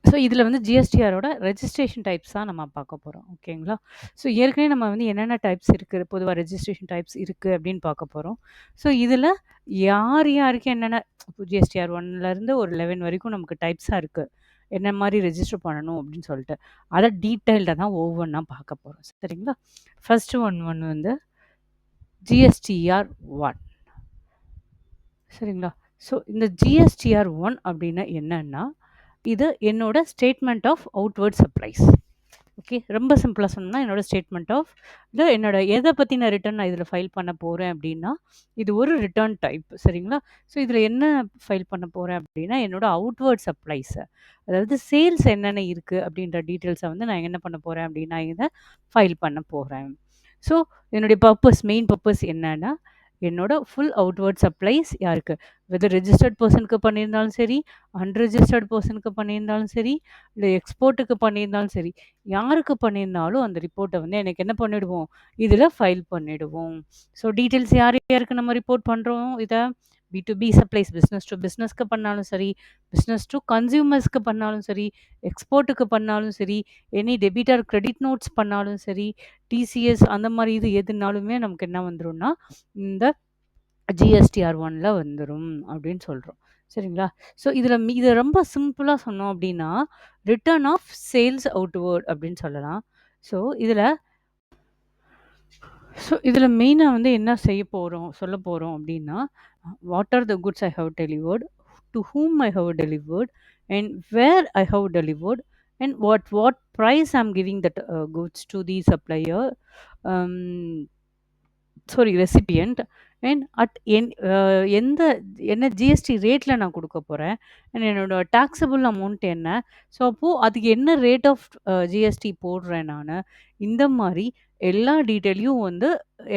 So இதில வந்து ஜிஎஸ்டிஆரோட registration types தான் நம்ம பார்க்க போறோம். ஓகேங்களா? ஸோ ஏற்கனவே நம்ம வந்து என்னென்ன டைப்ஸ் இருக்கு, பொதுவா ரெஜிஸ்ட்ரேஷன் டைப்ஸ் இருக்கு அப்படின்னு பார்க்க போறோம். ஸோ இதில யார் யாருக்கு என்னென்ன இப்போ ஜிஎஸ்டிஆர் 1லேருந்து ஒரு 11 வரைக்கும் நமக்கு டைப்ஸா இருக்கு. என்ன மாரி ரெஜிஸ்டர் பண்ணணும் அப்படின்னு சொல்லிட்டு. அத டீட்டெயில்டா தான் ஒவ்வொன்னா பார்க்க போறோம். சரிங்களா? ஃபர்ஸ்ட் ஒன் வந்து ஜிஎஸ்டிஆர் 1. சரிங்களா? ஸோ இந்த ஜிஎஸ்டிஆர் 1 அப்படின்னா என்னன்னா, இது என்னோட statement of outward supplies. Okay. ரொம்ப சிம்பிளா சொல்லணும்னா, என்னோட ஸ்டேட்மெண்ட் ஆஃப் இது என்னோட எத பத்தின ரிட்டர்ன் நான் இதில ஃபைல் பண்ண போறேன் அப்படின்னா, இது ஒரு ரிட்டர்ன் டைப். சரிங்களா? ஸோ இதில என்ன ஃபைல் பண்ண போறேன் அப்படின்னா, என்னோட அவுட்வர்ட் சப்ளைஸ அதாவது சேல்ஸ் என்னென்ன இருக்கு அப்படின்ற டீட்டெயில்ஸ வந்து நான் என்ன பண்ண போறேன் அப்படின்னா, இத ஃபைல் பண்ண போறேன். ஸோ என்னுடைய மெயின் பர்ப்பஸ் என்னன்னா, என்னோட ஃபுல் அவுட்வர்ட் சப்ளைஸ் யாருக்கு? வெதர் ரிஜிஸ்டர்ட் பெர்சனுக்கு பண்ணியிருந்தாலும் சரி, அன்ரிஜிஸ்டர்ட் பெர்சனுக்கு பண்ணியிருந்தாலும் சரி, இல்ல எக்ஸ்போர்ட்டுக்கு பண்ணியிருந்தாலும் சரி, யாருக்கு பண்ணியிருந்தாலும் அந்த ரிப்போர்ட்ட வந்து எனக்கு என்ன பண்ணிடுவோம், இதில ஃபைல் பண்ணிடுவோம். ஸோ டீட்டெயில்ஸ் யார் யாருக்கு நம்ம ரிப்போர்ட் பண்றோம் இத? பி2பி சப்ளைஸ் பிசினஸ் டூ பிசினஸ்க்கு பண்ணாலும் சரி, பிசினஸ் டூ கன்சியூமர்ஸ்க்கு பண்ணாலும் சரி, எக்ஸ்போர்ட்டுக்கு பண்ணாலும் சரி, any debit or credit notes பண்ணாலும் சரி, டிசிஎஸ் அந்த மாரி இது எதுனாலுமே நமக்கு என்ன வந்துரும்னா, இந்த ஜிஎஸ்டிஆர் 1ல வந்துரும் அப்படின்னு சொல்றோம். சரிங்களா? ஸோ இத ரொம்ப சிம்பிளா சொன்னோம் அப்படின்னா, ரிட்டர்ன் ஆஃப் சேல்ஸ் அவுட்வர்ட் அப்படின்னு சொல்லலாம். ஸோ இதில இதில மெயினா வந்து என்ன சொல்லப் போறோம் அப்படின்னா, what are the goods I have delivered, to whom I have delivered and where I have delivered and what price I am giving that goods to the supplier. Am recipient and எந்த என்ன GST ரேட்ல நான் குடுக்கப் போறேன். And என்னோட taxable amount என்ன? So அப்போ அதுக்கு என்ன ரேட் ஆஃப் ஜிஎஸ்டி போடுறேன் நானு. இந்த மாரி எல்லா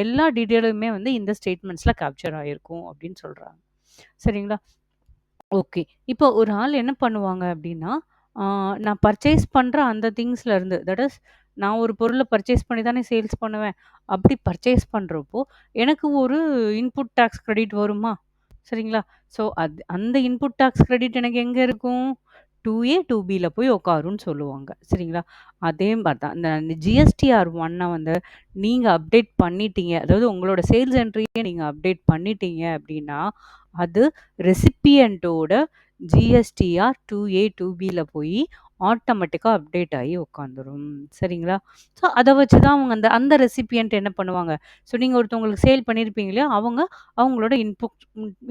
எல்லா டீட்டெயிலுமே வந்து இந்த ஸ்டேட்மெண்ட்ஸ்ல கேப்சர் ஆயிருக்கும் அப்படின்னு சொல்றாங்க. சரிங்களா? ஓகே. இப்போ ஒரு ஆள் என்ன பண்ணுவாங்க அப்டின்னா, ஆ நான் பர்ச்சேஸ் பண்ற அந்த திங்ஸ்ல இருந்து தட் இஸ் நான் ஒரு பொருள பர்ச்சேஸ் பண்ணி தானே சேல்ஸ் பண்ணுவேன். அப்படி பர்ச்சேஸ் பண்றப்போ, எனக்கு ஒரு இன்புட் டாக்ஸ் கிரெடிட் வருமா? சரிங்களா? ஸோ அந்த இன்புட் டாக்ஸ் கிரெடிட் எனக்கு எங்க இருக்கும்? 2ஏ, 2பில போய் உட்காரும்ன்னு சொல்லுவாங்க. சரிங்களா? அதே மாரி தான். இந்த ஜிஎஸ்டிஆர் 1 வந்து நீங்க அப்டேட் பண்ணிட்டீங்க. அதாவது உங்களோட சேல்ஸ் என்ட்ரிய நீங்க அப்டேட் பண்ணிட்டீங்க அப்டின்னா, அது ரெசிபியன்ட்டோட ஜிஎஸ்டிஆர் 2ஏ, 2பில போயி ஆட்டோமேட்டிக்கா அப்டேட் ஆயி உட்காந்துரும். சரிங்களா? ஸோ அத வச்சு தான் அவங்க அந்த அந்த ரெசிபியன்ட் என்ன பண்ணுவாங்க, ஸோ நீங்க ஒருத்தவங்களுக்கு சேல் பண்ணியிருப்பீங்க இல்லையா? அவங்களோட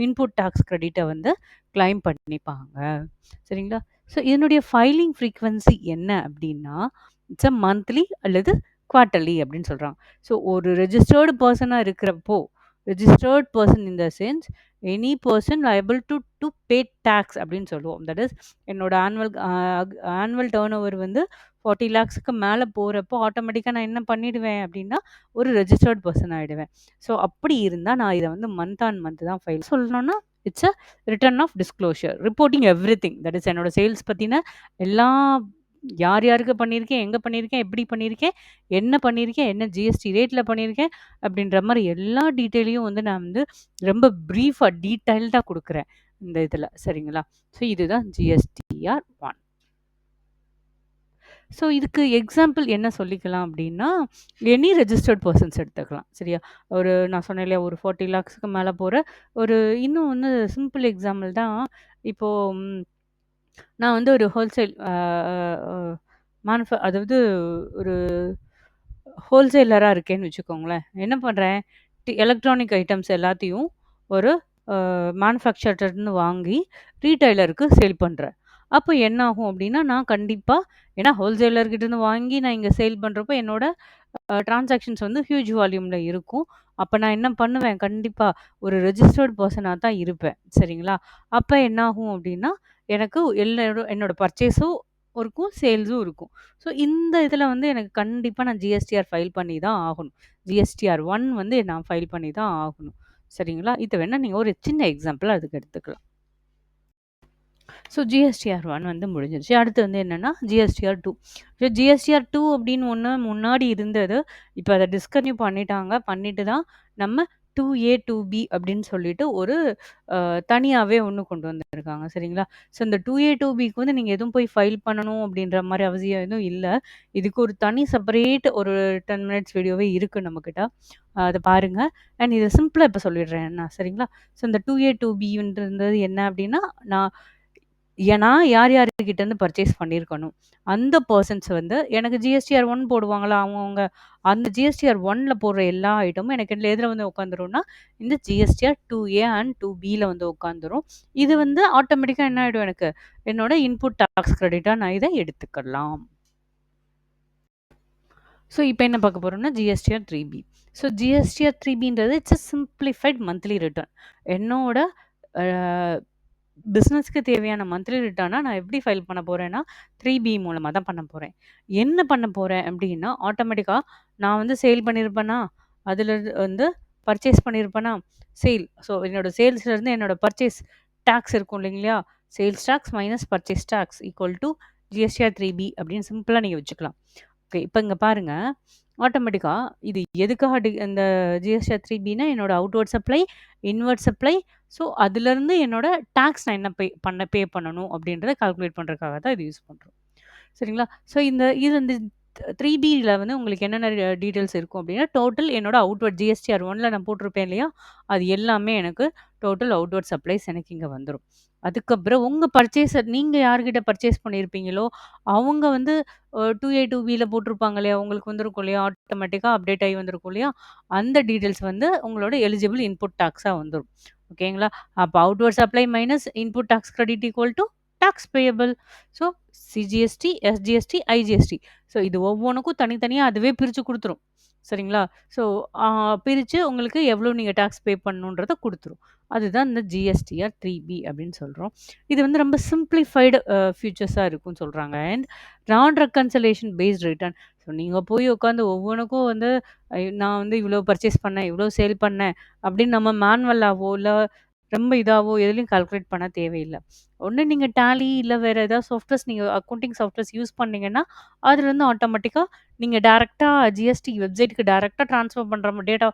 இன்புட் டாக்ஸ் கிரெடிட்ட வந்து கிளைம் பண்ணிப்பாங்க. சரிங்களா? ஸோ இதனுடைய ஃபைலிங் ஃப்ரீக்வென்சி என்ன அப்டின்னா, இட்ஸ் மந்த்லி அல்லது குவார்ட்டர்லி அப்டின்னு சொல்றாங்க. ஸோ ஒரு ரெஜிஸ்டர்டு பெர்சனா இருக்கிறப்போ, registered person in the sense any person liable to pay tax அப்டின்னு சொல்லுவோம். தட் இஸ் என்னோட ஆனுவல் டர்ன் ஓவர் வந்து 40 லேக்ஸ்க்கு மேல போறப்போ ஆட்டோமேட்டிக்கா நான் என்ன பண்ணிடுவேன் அப்டின்னா, ஒரு ரெஜிஸ்டர்ட் பெர்சன் ஆயிடுவேன். ஸோ அப்படி இருந்தா நான் இத வந்து மந்த் ஆன் மந்த் தான் சொல்லணும்னா, it's return of disclosure. Reporting everything. That is என்னோட சேல்ஸ் பத்தின எல்லா யார் யாருக்கு பண்ணியிருக்கேன், எங்க பண்ணியிருக்கேன், எப்படி பண்ணியிருக்கேன், என்ன பண்ணியிருக்கேன், என்ன ஜிஎஸ்டி ரேட்ல பண்ணியிருக்கேன், அப்படின்ற மாரி எல்லா டீட்டெயிலையும் வந்து நான் வந்து ரொம்ப பிரீஃபா, டீட்டெயில்டா குடுக்குறேன். இந்த இதுல. சரிங்களா? ஸோ இதுதான் ஜிஎஸ்டிஆர் 1. ஸோ இதுக்கு எக்ஸாம்பிள் என்ன சொல்லிக்கலாம் அப்டின்னா, எனி ரெஜிஸ்டர்ட் பெர்சன்ஸ் எடுத்துக்கலாம். சரியா? நான் சொன்னேன் இல்லையா, ஒரு 40 லேக்ஸ்க்கு மேல போற ஒரு இன்னும் வந்து சிம்பிள் எக்ஸாம்பிள் தான். இப்போ நான் வந்து ஒரு ஹோல்சேல் அ அ அதாவது ஒரு ஹோல்சேலரா இருக்கேன்னு வச்சுக்கோங்களேன். என்ன பண்றேன், எலக்ட்ரானிக் ஐட்டம்ஸ் எல்லாத்தையும் ஒரு மேனுஃபேக்சரர்ன்னு வாங்கி ரீட்டெய்லருக்கு சேல் பண்றேன். அப்ப என்ன ஆகும் அப்டின்னா, நான் கண்டிப்பா ஏன்னா ஹோல்சேலர் கிட்டேருந்து வாங்கி நான் இங்க சேல் பண்றப்போ என்னோட டிரான்சாக்ஷன்ஸ் வந்து ஹியூஜ் வால்யூம்ல இருக்கும். அப்ப நான் என்ன பண்ணுவேன், கண்டிப்பா ஒரு ரெஜிஸ்டர்ட் பெர்சனா தான் இருப்பேன். சரிங்களா? அப்ப என்ன ஆகும் அப்டின்னா, எனக்கு என்னோட பர்ச்சேஸும் இருக்கும், சேல்ஸும் இருக்கும். ஸோ இந்த இதில வந்து எனக்கு கண்டிப்பா நான் ஜிஎஸ்டிஆர் ஃபைல் பண்ணி தான் ஆகணும். ஜிஎஸ்டிஆர் 1 வந்து நான் ஃபைல் பண்ணி தான் ஆகணும். சரிங்களா? இத வேணா நீங்க ஒரு சின்ன எக்ஸாம்பிள் அதுக்கு எடுத்துக்கலாம். ஸோ ஜிஎஸ்டிஆர் 1 வந்து முடிஞ்சிருச்சு. அடுத்து வந்து என்னன்னா, ஜிஎஸ்டிஆர் 2. ஜிஎஸ்டிஆர் 2 அப்படின்னு ஒண்ணு முன்னாடி இருந்தது. இப்ப அத டிஸ்கன்டின்யூ பண்ணிட்டாங்க. பண்ணிட்டு தான் நம்ம 2A, 2B அப்படின்னு சொல்லிட்டு ஒரு தனியாவே ஒண்ணு கொண்டு வந்திருக்காங்க. சரிங்களா? ஸோ இந்த 2A, 2Bக்கு வந்து நீங்க எதுவும் போய் ஃபைல் பண்ணணும் அப்படின்ற மாரி அவசியம் எதுவும் இல்ல. இதுக்கு ஒரு தனி செப்பரேட் ஒரு 10 மினிட்ஸ் வீடியோவே இருக்கு நம்மகிட்ட. அத பாருங்க. அண்ட் இத சிம்பிளா இப்ப சொல்லிடுறேன் நான். சரிங்களா? ஸோ இந்த 2A, 2Bன்றது என்ன அப்படின்னா, நான் ஏன்னா யார் யார்கிட்ட இருந்து பர்ச்சேஸ் பண்ணியிருக்கணும். அந்த பெர்சன்ஸ் வந்து எனக்கு ஜிஎஸ்டிஆர் 1 போடுவாங்கல்ல, அவங்கவங்க அந்த ஜிஎஸ்டிஆர் 1ல போடுற எல்லா ஐட்டமும் எனக்கு எதுல வந்து உட்காந்துரும்னா, இந்த ஜிஎஸ்டிஆர் 2ஏ அண்ட் 2பில வந்து உட்காந்துரும். இது வந்து ஆட்டோமேட்டிக்கா என்ன ஆயிடும் எனக்கு, என்னோட இன்புட் டாக்ஸ் கிரெடிட்டா நான் இத எடுத்துக்கலாம். ஸோ இப்ப என்ன பார்க்க போறோம்னா, ஜிஎஸ்டிஆர் 3பி. ஸோ ஜிஎஸ்டிஆர் 3பின்றது it's a simplified monthly return. என்னோட அ பிசினஸ்க்கு தேவையான மந்த்லி ரிட்டர்னா நான் எப்படி ஃபைல் பண்ண போறேன்னா, 3பி மூலமா தான் பண்ண போறேன். என்ன பண்ண போறேன் அப்படின்னா, ஆட்டோமேட்டிக்கா நான் வந்து சேல் பண்ணியிருப்பேனா, அதுல வந்து பர்ச்சேஸ் பண்ணியிருப்பேனா, சேல். ஸோ என்னோட சேல்ஸ்லேருந்து என்னோட பர்ச்சேஸ் டாக்ஸ் இருக்கும் இல்லைங்களா? Sales tax minus purchase tax equal to GSTR 3பி அப்படின்னு சிம்பிளா நீங்க வச்சுக்கலாம். ஓகே. இப்ப இங்க பாருங்க. ஆட்டோமேட்டிக்கா இது எதுக்காக இந்த ஜிஎஸ்டிஆர் 3பின்னா என்னோட outward supply, inward supply. So அதுலருந்து என்னோட டாக்ஸ் நான் என்ன பே பண்ணணும் அப்படின்றத கால்குலேட் பண்றதுக்காக தான் இது யூஸ் பண்றோம். சரிங்களா? ஸோ இந்த 3பில வந்து உங்களுக்கு என்னென்ன டீட்டெயில்ஸ் இருக்கும் அப்படின்னா, டோட்டல் என்னோட அவுட்வர்ட் ஜிஎஸ்டிஆர் 1ல நான் போட்டிருப்பேன் இல்லையா? அது எல்லாமே எனக்கு டோட்டல் அவுட்வர்ட் சப்ளைஸ் எனக்கு இங்க வந்துரும். அதுக்கப்புறம் உங்க பர்ச்சேஸர் நீங்க யார்கிட்ட பர்ச்சேஸ் பண்ணியிருப்பீங்களோ, அவங்க வந்து 2ஏ, 2பில போட்டிருப்பாங்க இல்லையா? உங்களுக்கு வந்திருக்கும் இல்லையா? ஆட்டோமேட்டிக்கா அப்டேட் ஆகி வந்திருக்கும் இல்லையா? அந்த டீட்டெயில்ஸ் வந்து உங்களோட எலிஜிபிள் இன்புட் டாக்ஸா வந்துரும். ஓகேங்களா? அப்ப outward supply minus input tax credit equal to tax payable. So CGST, SGST, IGST. So இது ஒவ்வொன்னுக்கும் தனித்தனியா அதுவே பிரிச்சு குடுத்துரும். சரிங்களா? ஸோ பிரிச்சு உங்களுக்கு எவ்வளோ நீங்க டாக்ஸ் பே பண்ணணுன்றத குடுத்துரும். அதுதான் இந்த ஜிஎஸ்டிஆர் 3பி அப்படின்னு சொல்றோம். இது வந்து ரொம்ப சிம்ப்ளிஃபைடு ஃபியூச்சர்ஸா இருக்கும்னு சொல்றாங்க. அண்ட் நான் ரெக்கன்சிலேஷன் பேஸ்ட் ரிட்டர்ன். ஸோ நீங்க போய் உட்காந்து ஒவ்வொன்னுக்கும் வந்து நான் வந்து இவ்வளோ பர்ச்சேஸ் பண்ணேன், இவ்வளோ சேல் பண்ணேன் அப்படின்னு நம்ம மேனுவலாவோ, இல்ல ரொம்ப இதாவோ எதுலயும் கால்குலேட் பண்ண தேவையில்ல. ஒண்ணு நீங்க டேலி இல்ல வேற ஏதாவது சாஃப்ட்வேர்ஸ் நீங்க அக்கவுண்டிங் சாஃப்ட்வேர்ஸ் யூஸ் பண்ணீங்கன்னா, அதுலருந்து ஆட்டோமேட்டிக்கா நீங்க டைரக்ட்டா ஜிஎஸ்டி வெப்சைட்க்கு டைரக்ட்டா ட்ரான்ஸ்ஃபர் பண்ற டேட்டா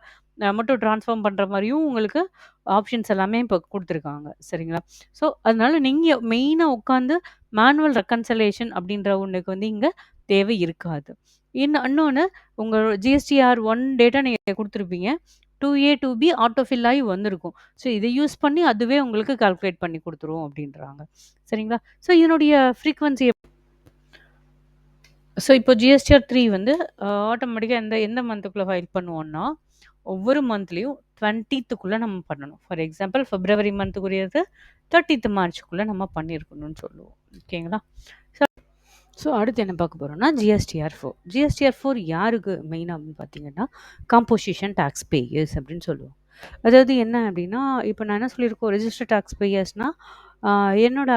மட்டும் ட்ரான்ஸ்ஃபார்ம் பண்ற மாரியும் உங்களுக்கு ஆப்ஷன்ஸ் எல்லாமே இப்ப குடுத்துருக்காங்க. சரிங்களா? ஸோ, அதனால நீங்க மெயினா உட்காந்து மேனுவல் ரெக்கன்சிலேஷன் அப்படின்ற ஒண்ணுக்கு வந்து இங்க தேவை இருக்காது. இன்னொன்னு உங்க ஜிஎஸ்டிஆர் 1 டேட்டா நீங்க குடுத்துருப்பீங்க. 2ஏ, 2பி ஆட்டோ ஃபில் ஆயி வந்திருக்கும். ஸோ, இத யூஸ் பண்ணி அதுவே உங்களுக்கு கால்குலேட் பண்ணி குடுத்துரும் அப்படின்றாங்க. சரிங்களா? ஸோ, இதனுடைய ஃப்ரீக்வன்சி ஸோ, இப்போ ஜிஎஸ்டிஆர் 3 வந்து ஆட்டோமேட்டிக்கா எந்த மந்த்துக்குள்ள ஃபைல் பண்ணுவோம்னா, ஒவ்வொரு மந்த்லயும் 20த்துக்குள்ள நம்ம பண்ணணும். ஃபார் எக்ஸாம்பிள் பிப்ரவரி மந்த்துக்குரியது 30த் மார்ச்சுக்குள்ள நம்ம பண்ணியிருக்கணும்னு சொல்லுவோம். ஓகேங்களா? ஸோ ஸோ அடுத்து என்ன பார்க்க போறோம்னா, ஜிஎஸ்டிஆர் 4. ஜிஎஸ்டிஆர் 4 யாருக்கு மெயினா அப்படின்னு பார்த்தீங்கன்னா, காம்போசிஷன் டாக்ஸ் பேயர்ஸ் அப்படின்னு சொல்லுவோம். அதாவது என்ன அப்படின்னா, இப்போ நான் என்ன சொல்லியிருக்கோம் ரிஜிஸ்டர்ட் டாக்ஸ் பேயர்ஸ்னா, என்னோட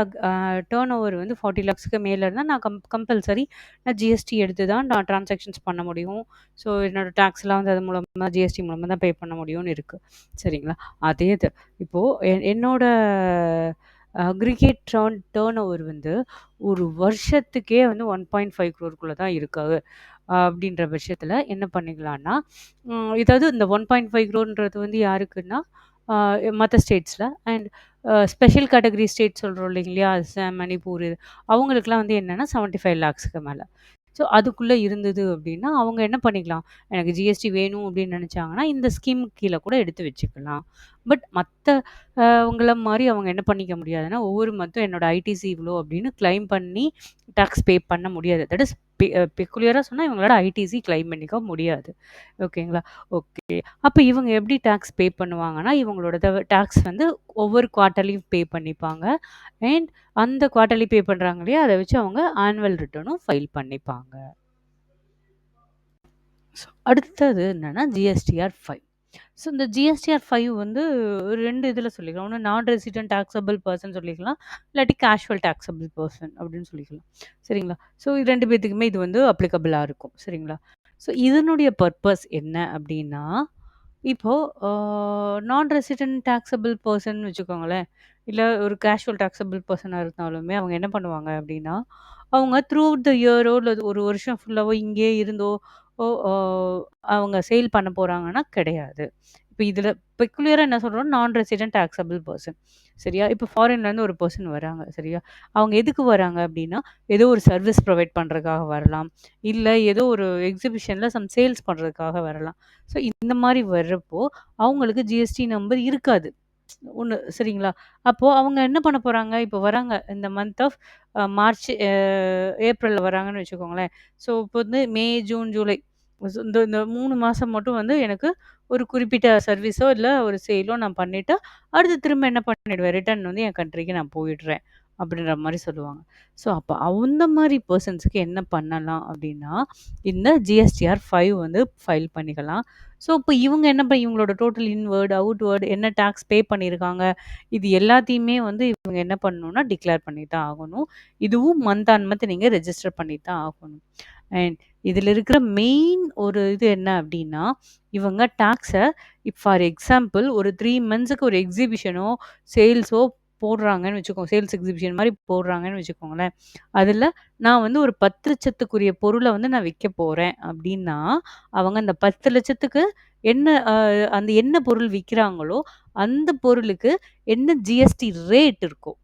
டர்ன் ஓவர் வந்து 40 லேக்ஸ்க்கு மேல இருந்தா நான் கம்பல்சரி நான் ஜிஎஸ்டி எடுத்து தான் நான் டிரான்சாக்ஷன்ஸ் பண்ண முடியும். ஸோ என்னோட டாக்ஸ்லாம் வந்து அது மூலமா ஜிஎஸ்டி மூலமா தான் பே பண்ண முடியும்னு இருக்கு. சரிங்களா? அதே இது இப்போ என்னோட அக்ரிகேட் டர்ன் ஓவர் வந்து ஒரு வருஷத்துக்கே வந்து 1.5 க்ரோர்க்குள்ள தான் இருக்கு. அப்படின்ற பட்சத்தில என்ன பண்ணிக்கலாம்னா, இதாவது இந்த 1.5 க்ரோர்ன்றது வந்து யாருக்குன்னா, மத்த ஸ்டேட்ஸ்ல அண்ட் ஸ்பெஷல் கேட்டகரி ஸ்டேட் சொல்றோம் இல்லைங்களா? அசாம், மணிப்பூர் அவங்களுக்குலாம் வந்து என்னன்னா 75 லேக்ஸ்க்கு மேல. ஸோ அதுக்குள்ள இருந்தது அப்படின்னா, அவங்க என்ன பண்ணிக்கலாம், எனக்கு ஜிஎஸ்டி வேணும் அப்படின்னு நினைச்சாங்கன்னா, இந்த ஸ்கீம் கீழ கூட எடுத்து வச்சுக்கலாம். பட் மத்த அவங்கள மாரி அவங்க என்ன பண்ணிக்க முடியாதுன்னா, ஒவ்வொரு மந்த்தும் என்னோட ஐடிசி இவ்வளோ அப்படின்னு கிளைம் பண்ணி டாக்ஸ் பே பண்ண முடியாது. தட் இஸ் பெக்குலியரா சொன்னா இவங்களோட ஐடிசி கிளைம் பண்ணிக்க முடியாது. ஓகேங்களா? ஓகே. அப்ப இவங்க எப்படி டாக்ஸ் பே பண்ணுவாங்கன்னா, இவங்களோட டாக்ஸ் வந்து ஒவ்வொரு குவார்ட்டர்லியும் பே பண்ணிப்பாங்க. அண்ட் அந்த குவார்ட்டர்லி பே பண்றாங்க இல்லையா? அத வச்சு அவங்க ஆனுவல் ரிட்டர்னும் ஃபைல் பண்ணிப்பாங்க. அடுத்தது என்னன்னா ஜிஎஸ்டிஆர் 5. ஸோ இந்த ஜிஎஸ்டிஆர் 5 வந்து 2 இதில சொல்லிக்கலாம். ஒண்ணு நான் ரெசிடென்ட் டாக்ஸபிள் பெர்சன் சொல்லிக்கலாம். இல்லாட்டி கேஷுவல் டாக்ஸபிள் பெர்சன் அப்படின்னு சொல்லிக்கலாம். சரிங்களா? ஸோ 2 பேத்துக்குமே இது வந்து அப்ளிகபிளா இருக்கும். சரிங்களா? ஸோ இதனுடைய பர்ப்பஸ் என்ன அப்படின்னா, இப்போ அ நான் ரெசிடென்ட் டாக்ஸபிள் பெர்சன் வச்சுக்கோங்களேன். இல்ல ஒரு கேஷுவல் டாக்ஸபிள் பெர்சனா இருந்தாலுமே அவங்க என்ன பண்ணுவாங்க அப்படின்னா, அவங்க த்ரூ அவுட் த இயரோ இல்ல ஒரு வருஷம் ஃபுல்லாவோ இங்கேயே இருந்தோ அவங்க சேல் பண்ண போறாங்கன்னா கிடையாது. இப்ப இதுல பெக்குலியரா என்ன சொல்றோம், நான் ரெசிடென்ட் டாக்ஸபிள் பெர்சன். சரியா? இப்ப ஃபாரின்லேருந்து ஒரு பெர்சன் வராங்க. சரியா? அவங்க எதுக்கு வராங்க அப்டின்னா, ஏதோ ஒரு சர்விஸ் ப்ரொவைட் பண்றதுக்காக வரலாம். இல்ல ஏதோ ஒரு எக்ஸிபிஷன்ல சேல்ஸ் பண்றதுக்காக வரலாம். ஸோ இந்த மாரி வர்றப்போ, அவங்களுக்கு ஜிஎஸ்டி நம்பர் இருக்காது. ஒண்ணு சரிங்களா? அப்போ அவங்க என்ன பண்ண போறாங்க, இப்போ வராங்க இந்த மந்த் ஆஃப் மார்ச் ஏப்ரல்ல வராங்கன்னு வச்சுக்கோங்களேன். ஸோ இப்போ வந்து மே, ஜூன், ஜூலை இந்த இந்த 3 மாசம் மட்டும் வந்து எனக்கு ஒரு குறிப்பிட்ட சர்வீஸோ, இல்ல ஒரு சேலோ நான் பண்ணிட்டு, அடுத்து திரும்ப என்ன பண்ணிடுவேன், ரிட்டர்ன் வந்து என் கண்ட்ரிக்கு நான் போயிடுறேன். அப்படின்ற மாரி சொல்லுவாங்க. ஸோ அப்ப அந்த மாரி பெர்சன்ஸ்க்கு என்ன பண்ணலாம் அப்படின்னா, இந்த ஜிஎஸ்டிஆர் 5 வந்து ஃபைல் பண்ணிக்கலாம். ஸோ இப்ப இவங்க என்ன இவங்களோட டோட்டல் இன்வார்ட், அவுட்வார்ட் என்ன டாக்ஸ் பே பண்ணியிருக்காங்க, இது எல்லாத்தையுமே வந்து இவங்க என்ன பண்ணணும்னா டிக்ளேர் பண்ணி தான் ஆகணும். இதுவும் மந்த் ஆன் மந்த் நீங்க ரெஜிஸ்டர் பண்ணி தான் ஆகணும். அண்ட் இதில இருக்கிற மெயின் ஒரு இது என்ன அப்டின்னா, இவங்க டாக்ஸ ஃபார் எக்ஸாம்பிள் ஒரு 3 மந்த்ஸ்க்கு ஒரு எக்ஸிபிஷனோ, சேல்ஸோ போடுறாங்கன்னு வச்சுக்கோங்க. சேல்ஸ் எக்ஸிபிஷன் மாரி போடுறாங்கன்னு வச்சுக்கோங்களேன். அதில நான் வந்து ஒரு 10,00,000க்குரிய பொருள வந்து நான் விக்க போறேன் அப்டின்னா, அவங்க அந்த 10,00,000க்கு என்ன அந்த என்ன பொருள் விக்கிறாங்களோ, அந்த பொருளுக்கு என்ன ஜிஎஸ்டி ரேட் இருக்கோ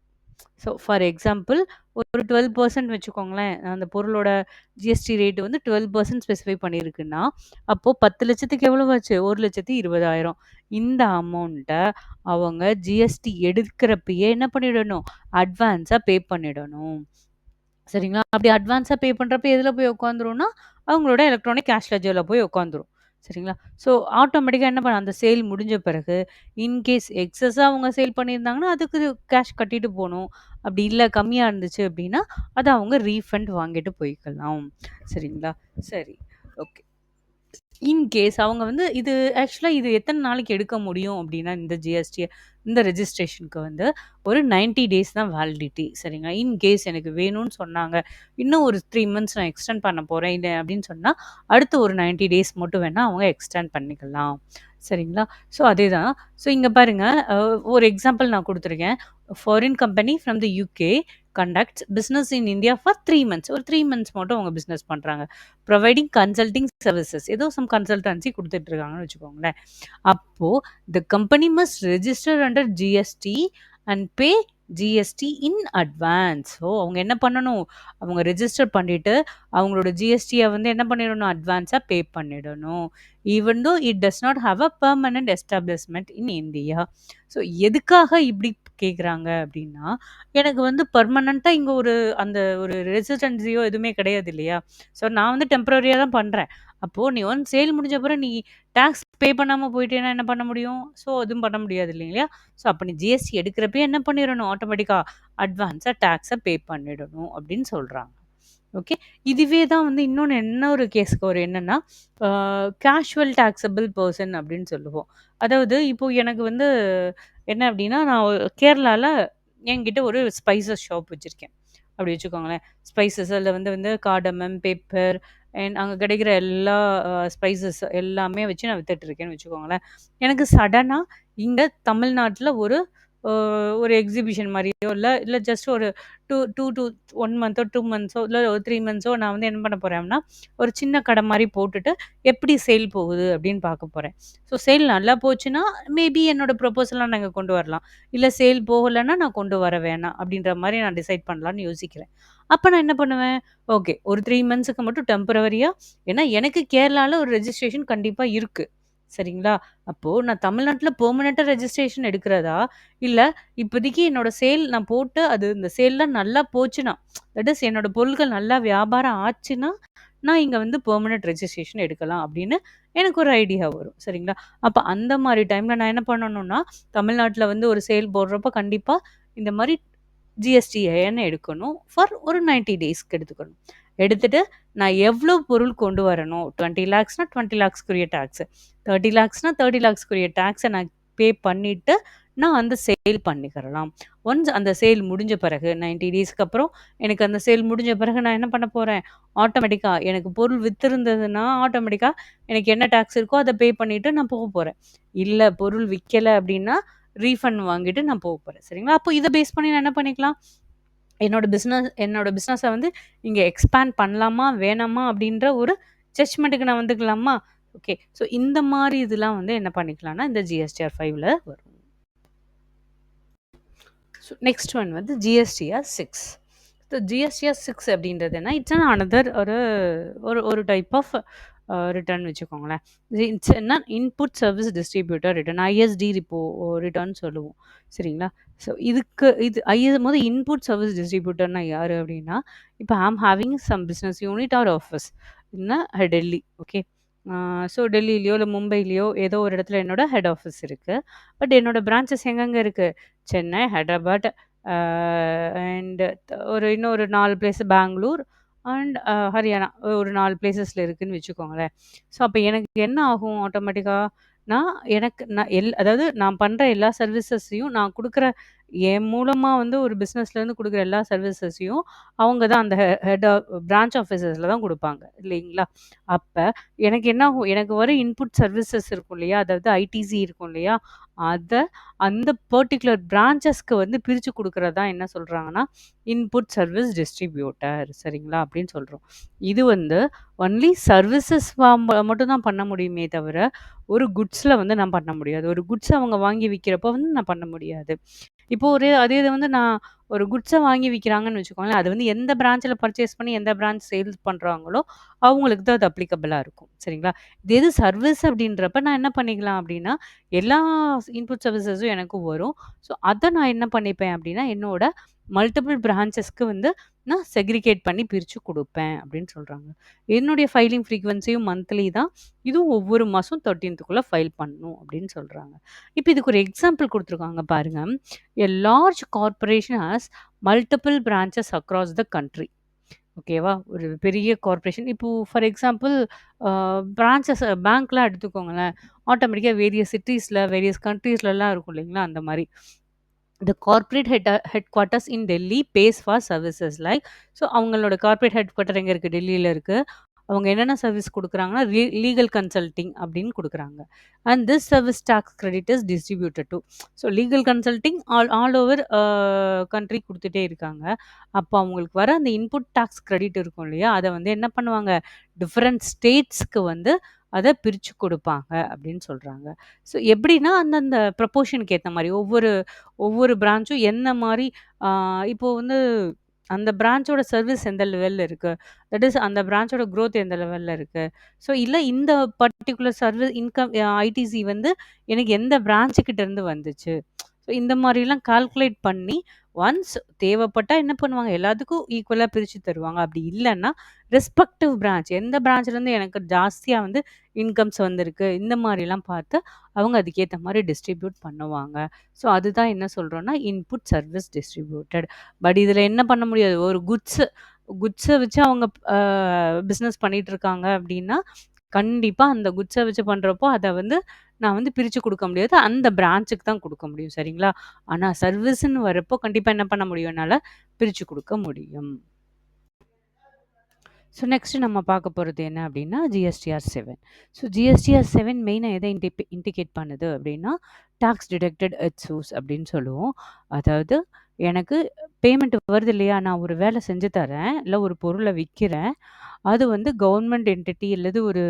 ஸோ ஃபார் எக்ஸாம்பிள் ஒரு 12% வச்சுக்கோங்களேன். அந்த பொருளோட ஜிஎஸ்டி ரேட் வந்து 12% ஸ்பெசிஃபை பண்ணியிருக்குன்னா, அப்போ 10,00,000க்கு எவ்வளவு ஆச்சு? 1,20,000 இந்த அமௌண்ட்ட அவங்க ஜிஎஸ்டி எடுக்கிறப்பயே என்ன பண்ணிடணும்? அட்வான்ஸா பே பண்ணிடணும். சரிங்களா? அப்படி அட்வான்ஸா பே பண்றப்ப எதுல போய் உட்காந்துரும்னா, அவங்களோட எலக்ட்ரானிக் கேஷ் லெட்ஜர்ல போய் உட்காந்துரும். சரிங்களா? ஸோ ஆட்டோமேட்டிக்கா என்ன அந்த சேல் முடிஞ்ச பிறகு, இன்கேஸ் எக்ஸஸா அவங்க சேல் பண்ணியிருந்தாங்கன்னா, அதுக்கு கேஷ் கட்டிட்டு போணும். அப்படி இல்ல கம்மியா இருந்துச்சு அப்படின்னா, அத அவங்க ரீஃபண்ட் வாங்கிட்டு போய்க்கலாம். சரிங்களா? சரி. ஓகே. இன்கேஸ் அவங்க வந்து இது ஆக்சுவலா இது எத்தன நாளைக்கு எடுக்க முடியும் அப்டின்னா, இந்த ஜிஎஸ்டிய இந்த ரெஜிஸ்ட்ரேஷனுக்கு வந்து ஒரு 90 டேஸ் தான் வேலிடிட்டி சரிங்களா? இன்கேஸ் எனக்கு வேணும்னு சொன்னாங்க. இன்னும் ஒரு 3 மந்த்ஸ் நான் எக்ஸ்டெண்ட் பண்ண போறேன் இது அப்டின்னு சொன்னா, அடுத்து ஒரு 90 டேஸ் மட்டும் வேணா அவங்க எக்ஸ்டெண்ட் பண்ணிக்கலாம். சரிங்களா? ஸோ அதேதான். ஸோ இங்க பாருங்க, அ ஒரு எக்ஸாம்பிள் நான் குடுத்துருக்கேன். Foreign company from the UK conducts business in India for 3 months. ஒரு 3 மந்த்ஸ் மட்டும் அவங்க பிசினஸ் பண்றாங்க. Providing consulting services. ஏதோ சம் கன்சல்டன்சி குடுத்துட்டு இருக்காங்கன்னு வச்சுக்கோங்களேன். அப்போ the company must register under GST and pay GST in advance. So அவங்க என்ன பண்ணணும்? அவங்க ரெஜிஸ்டர் பண்ணிட்டு, அவங்களோட ஜிஎஸ்டிய வந்து என்ன பண்ணிடணும்? அட்வான்ஸா பே பண்ணிடணும். Even though it does not have a permanent establishment in India. So எதுக்காக இப்படி கேட்குறாங்க அப்படின்னா, எனக்கு வந்து பெர்மனன்ட்டா இங்க ஒரு அந்த ஒரு ரெசிடென்சியோ எதுவுமே கிடையாது இல்லையா? ஸோ நான் வந்து டெம்பரரியா தான் பண்றேன். அப்போ நீ ஒன்ஸ் சேல் முடிஞ்ச அப்புறம் நீ டாக்ஸ் பே பண்ணாம போயிட்டேன்னா என்ன பண்ண முடியும்? ஸோ அதுவும் பண்ண முடியாது இல்லைங்களா? ஸோ அப்ப நீ ஜிஎஸ்டி எடுக்கிறப்பயே என்ன பண்ணிறணும்? ஆட்டோமேட்டிக்கா அட்வான்ஸா டாக்ஸ பே பண்ணிடணும் அப்படின்னு சொல்றாங்க. ஓகே. இதுவே தான் வந்து இன்னொன்னு என்ன ஒரு கேஸ்க்கு வரும் என்னன்னா, ஆ கேஷுவல் டாக்ஸபிள் பெர்சன் அப்படின்னு சொல்லுவோம். அதாவது இப்போ எனக்கு வந்து என்ன அப்படின்னா, நான் கேரளால என்கிட்ட ஒரு ஸ்பைசஸ் ஷாப் வச்சிருக்கேன். அப்படி வச்சுக்கோங்களேன். ஸ்பைசஸ் அதில வந்து வந்து கார்டமம், பெப்பர் அண்ட் அங்க கிடைக்கிற எல்லா ஸ்பைசஸ் எல்லாமே வச்சு நான் வித்துட்டு இருக்கேன்னு வச்சுக்கோங்களேன். எனக்கு சடனா இங்க தமிழ்நாட்ல ஒரு அ ஒரு எக்ஸிபிஷன் மாரியோ இல்ல இல்ல ஜஸ்ட் ஒரு 2 டூ 1 மந்த்தோ, 2 மந்த்ஸோ இல்ல ஒரு 3 மந்த்ஸோ நான் வந்து என்ன பண்ண போறேன் அப்படின்னா, ஒரு சின்ன கடை மாரி போட்டுட்டு எப்படி சேல் போகுது அப்படின்னு பார்க்க போறேன். ஸோ சேல் நல்லா போச்சுன்னா, மேபி என்னோட ப்ரொபோசல்லாம் நாங்க கொண்டு வரலாம். இல்ல சேல் போகலன்னா நான் கொண்டு வர வேணாம் அப்படின்ற மாரி நான் டிசைட் பண்ணலான்னு யோசிக்கிறேன். அப்ப நான் என்ன பண்ணுவேன், ஓகே ஒரு 3 மந்த்ஸ்க்கு மட்டும் டெம்பரவரியா ஏன்னா எனக்கு கேரளால ஒரு ரெஜிஸ்ட்ரேஷன் கண்டிப்பா இருக்கு. சரிங்களா? அப்போ நான் தமிழ்நாட்ல பெர்மனன்ட்டா ரெஜிஸ்ட்ரேஷன் எடுக்கிறதா, இல்ல இப்போதைக்கு என்னோட சேல் நான் போட்டு அது இந்த சேல்லாம் நல்லா போச்சுன்னா, தட் இஸ் என்னோட பொருட்கள் நல்லா வியாபாரம் ஆச்சுன்னா, நான் இங்க வந்து பெர்மனன்ட் ரெஜிஸ்ட்ரேஷன் எடுக்கலாம் அப்படின்னு எனக்கு ஒரு ஐடியா வரும். சரிங்களா? அப்ப அந்த மாரி டைம்ல நான் என்ன பண்ணணும்னா, தமிழ்நாட்ல வந்து ஒரு சேல் போடுறப்ப கண்டிப்பா இந்த மாரி ஜிஎஸ்டிஐஎன் எடுக்கணும். ஃபார் ஒரு 90 டேஸ்க்கு எடுத்துக்கணும். எடுத்துட்டு நான் எவ்ளோ பொருள் கொண்டு வரணும். 20 லேக்ஸ்னா 20 லேக்ஸ்க்குரிய டாக்ஸ். 30 லேக்ஸ்னா 30 லேக்ஸ்க்குரிய டாக்ஸ நான் பே பண்ணிட்டு, நான் அந்த சேல் பண்ணிக்கிறலாம். ஒன்ஸ் அந்த சேல் முடிஞ்ச பிறகு 90 டேஸ்க்கு அப்புறம் எனக்கு அந்த சேல் முடிஞ்ச பிறகு நான் என்ன பண்ண போறேன், ஆட்டோமேட்டிக்கா எனக்கு பொருள் வித்திருந்ததுன்னா, ஆட்டோமேட்டிக்கா எனக்கு என்ன டாக்ஸ் இருக்கோ அத பே பண்ணிட்டு நான் போறேன். இல்ல பொருள் விக்கல அப்டின்னா, ரீஃபண்ட் வாங்கிட்டு நான் போறேன். சரிங்களா? அப்போ இத பேஸ் பண்ணி நான் என்ன பண்ணிக்கலாம், என்னோட பிசினஸ வந்து இங்க எக்ஸ்பேண்ட் பண்ணலாமா? வேணாமா? அப்படின்ற ஒரு ஜட்ஜ்மென்ட்க்கு நான் வந்துக்கலாமா? ஓகே. ஸோ இந்த மாரி இதெல்லாம் வந்து என்ன பண்ணிக்கலாம்னா, இந்த ஜிஎஸ்டிஆர் 5ல வரும். ஸோ நெக்ஸ்ட் ஒன் வந்து ஜிஎஸ்டிஆர் 6. ஸோ ஜிஎஸ்டிஆர் 6 அப்படின்றது என்ன? இட்ஸ் அனதர் ஒரு ஒரு ஒரு டைப் ஆஃப் ரிட்டர்ன் வச்சுக்கோங்களேன். இட்ஸ் என்ன input service distributor return ISD repo return சொல்லுவோம். சரிங்களா? ஸோ இதுக்கு இது மொத இன்புட் சர்வீஸ் டிஸ்ட்ரிபியூட்டர்னா யாரு அப்படின்னா, இப்போ I am having some business unit or office in Delhi. Okay. So டெல்லியிலயோ, இல்ல மும்பையிலயோ ஏதோ ஒரு இடத்துல என்னோட ஹெட் ஆஃபீஸ் இருக்கு. பட் என்னோட பிரான்ச்சஸ் எங்கெங்க இருக்கு? சென்னை, ஹைதராபாத், அண்ட் இன்னொரு 4 பிளேஸ் பெங்களூர் அண்ட் ஹரியானா ஒரு 4 பிளேஸஸ்ல இருக்குன்னு வச்சுக்கோங்களேன். ஸோ அப்ப எனக்கு என்ன ஆகும் ஆட்டோமேட்டிக்கா, அதாவது நான் பண்ற எல்லா சர்வீசஸையும் நான் குடுக்குற என் மூலமா வந்து ஒரு பிசினஸ்லேருந்து குடுக்குற எல்லா சர்வீசஸையும் அவங்க தான் அந்த ஹெட் பிரான்ச் ஆஃபீஸஸ்ல தான் குடுப்பாங்க இல்லைங்களா? அப்ப எனக்கு என்ன ஆகும், எனக்கு வர இன்புட் சர்வீசஸ் இருக்கும் இல்லையா? அதாவது ஐடிசி இருக்கும் இல்லையா? அத அந்த பர்ட்டிகுலர் பிரான்ச்சஸ்க்கு வந்து பிரிச்சு குடுக்குறது தான் என்ன சொல்றாங்கன்னா, இன்புட் சர்வீஸ் டிஸ்ட்ரிபியூட்டர் சரிங்களா? அப்படின்னு சொல்றோம். இது வந்து ஒன்லி சர்வீசஸ் மட்டும் தான் பண்ண முடியுமே தவிர, ஒரு குட்ஸ்ல வந்து நான் பண்ண முடியாது. ஒரு குட்ஸ் அவங்க வாங்கி விக்கிறப்போ வந்து நான் பண்ண முடியாது. இப்போ அதே இது வந்து நான் ஒரு குட்ஸ வாங்கி விக்கிறாங்கன்னு வச்சுக்கோங்களேன். அது வந்து எந்த பிரான்ச்ல பர்ச்சேஸ் பண்ணி எந்த பிரான்ச் சேல்ஸ் பண்றாங்களோ, அவங்களுக்கு தான் அது அப்ளிகபிளா இருக்கும். சரிங்களா? இது எது சர்வீஸ் அப்படின்றப்ப நான் என்ன பண்ணிக்கலாம் அப்படின்னா, எல்லா இன்புட் சர்வீசஸும் எனக்கும் வரும். ஸோ, அத நான் என்ன பண்ணிப்பேன் அப்படின்னா, என்னோட மல்டிபிள் பிரான்ச்சஸ்க்கு வந்து நான் செக்ரிகேட் பண்ணி பிரிச்சு குடுப்பேன் அப்படின்னு சொல்றாங்க. என்னுடைய ஃபைலிங் ஃப்ரீக்வன்சியும் மந்த்லி தான். இதுவும் ஒவ்வொரு மாசம் 13க்குள்ள ஃபைல் பண்ணணும் அப்படின்னு சொல்றாங்க. இப்ப இதுக்கு ஒரு எக்ஸாம்பிள் குடுத்துருக்காங்க பாருங்க. A large corporation has multiple branches across the country. ஓகேவா? ஒரு பெரிய கார்ப்பரேஷன் இப்போ ஃபார் எக்ஸாம்பிள் பிரான்ச்சஸ் பேங்க்லாம் எடுத்துக்கோங்களேன். ஆட்டோமேட்டிக்கா வேரியஸ் சிட்டீஸ்ல, வேரியஸ் கண்ட்ரீஸ்லலாம் இருக்கும் இல்லைங்களா? அந்த மாரி. The corporate headquarters in Delhi pays for services like so அவங்களோட கார்ப்பரேட் ஹெட் குவார்ட்டர் எங்க இருக்கு? டெல்லியில இருக்கு. அவங்க என்னென்ன சர்வீஸ் குடுக்குறாங்கன்னா, லீகல் கன்சல்டிங் அப்படின்னு குடுக்குறாங்க. And this service tax credit is distributed to so legal consulting all over country குடுத்துட்டே இருக்காங்க. அப்போ அவங்களுக்கு வர அந்த இன்புட் டாக்ஸ் கிரெடிட் இருக்கும் இல்லையா? அத வந்து என்ன பண்ணுவாங்க, டிஃபரண்ட் ஸ்டேட்ஸ்க்கு வந்து அத பிரிச்சு குடுப்பாங்க அப்படின்னு சொல்றாங்க. ஸோ எப்படின்னா, அந்தந்த ப்ரொபோர்ஷனுக்கு ஏத்த மாரி ஒவ்வொரு ஒவ்வொரு பிரான்ச்சும் என்ன மாரி ஆ இப்போ வந்து அந்த பிரான்ச்சோட சர்வீஸ் எந்த லெவல்ல இருக்கு. தட் இஸ் அந்த பிரான்ச்சோட குரோத் எந்த லெவல்ல இருக்கு. ஸோ இல்ல இந்த பர்ட்டிகுலர் சர்வீஸ் ஐடிசி வந்து எனக்கு எந்த பிரான்ச் கிட்ட இருந்து வந்துச்சு. ஸோ இந்த மாரிலாம் கால்குலேட் பண்ணி ஒன்ஸ் தேவைப்பட்டா என்ன பண்ணுவாங்க, எல்லாத்துக்கும் ஈக்குவலா பிரிச்சு தருவாங்க. அப்படி இல்லன்னா, ரெஸ்பெக்டிவ் பிரான்ச் எந்த பிரான்ச்லேருந்து எனக்கு ஜாஸ்தியா வந்து இன்கம்ஸ் வந்திருக்கு. இந்த மாரிலாம் பார்த்து அவங்க அதுக்கேத்த மாரி டிஸ்ட்ரிபியூட் பண்ணுவாங்க. ஸோ அதுதான் என்ன சொல்றோம்னா, இன்புட் சர்வீஸ் டிஸ்ட்ரிபியூட்டட். பட் இதில என்ன பண்ண முடியாது, ஒரு குட்ஸ வச்சு அவங்க பிசினஸ் பண்ணிட்டு இருக்காங்க அப்படின்னா, கண்டிப்பா அந்த குட்ஸ வச்சு பண்றப்போ, அத வந்து நான் வந்து பிரிச்சு குடுக்க முடியாது. அந்த பிரான்ச்சுக்கு தான் குடுக்க முடியும். சரிங்களா? ஆனா சர்வீஸ்ன்னு வரப்போ கண்டிப்பா என்ன பண்ண முடியும் என்னால, பிரிச்சு குடுக்க முடியும். ஸோ நெக்ஸ்ட் நம்ம பார்க்க போறது என்ன அப்படின்னா, ஜிஎஸ்டிஆர் 7. ஸோ ஜிஎஸ்டிஆர் 7 மெயினா எத இண்டிகேட் பண்ணுது அப்படின்னா, டாக்ஸ் டிடக்டட் அட் சோர்ஸ் அப்படின்னு சொல்லுவோம். அதாவது எனக்கு பேமெண்ட் வருது இல்லையா? நான் ஒரு வேலை செஞ்சு தரேன், இல்ல ஒரு பொருள விக்கிறேன். அது வந்து கவர்ன்மெண்ட் என்டிட்டி அல்லது ஒரு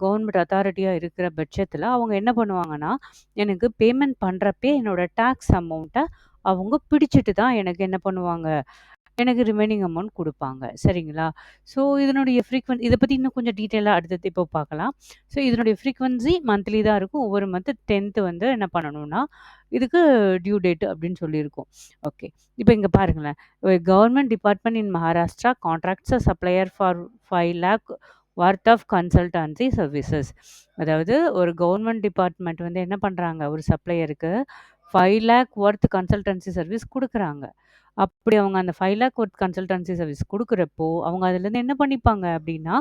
கவர்ன்மெண்ட் அத்தாரிட்டியா இருக்கிற பட்சத்தில, அவங்க என்ன பண்ணுவாங்கன்னா, எனக்கு பேமெண்ட் பண்றப்பயே என்னோட டாக்ஸ் அமௌண்ட்ட அவங்க பிடிச்சிட்டு தான் எனக்கு என்ன பண்ணுவாங்க, எனக்கு ரிமைனிங் அமௌண்ட் குடுப்பாங்க. சரிங்களா? ஸோ இதனுடைய இத பத்தி இன்னும் கொஞ்சம் டீட்டெயிலா அடுத்தது இப்போ பார்க்கலாம். ஸோ இதனுடைய ஃப்ரீக்வன்சி மந்த்லி தான் இருக்கும். ஒவ்வொரு மந்த் 10த் வந்து என்ன பண்ணணும்னா, இதுக்கு டியூ டேட் அப்படின்னு சொல்லியிருக்கும். ஓகே. இப்ப இங்க பாருங்களேன். Government department in Maharashtra contracts a supplier for 5 lakh worth of consultancy services. அதாவது ஒரு கவர்ன்மென்ட் டிபார்ட்மெண்ட் வந்து என்ன பண்றாங்க, ஒரு சப்ளையருக்கு 5 லேக் வொர்த் கன்சல்டன்சி சர்வீஸ் குடுக்குறாங்க. அப்படி அவங்க அந்த 5 லேக் வொர்த் கன்சல்டன்சி சர்வீஸ் குடுக்குறப்போ, அவங்க அதுலேருந்து என்ன பண்ணிப்பாங்க அப்படின்னா,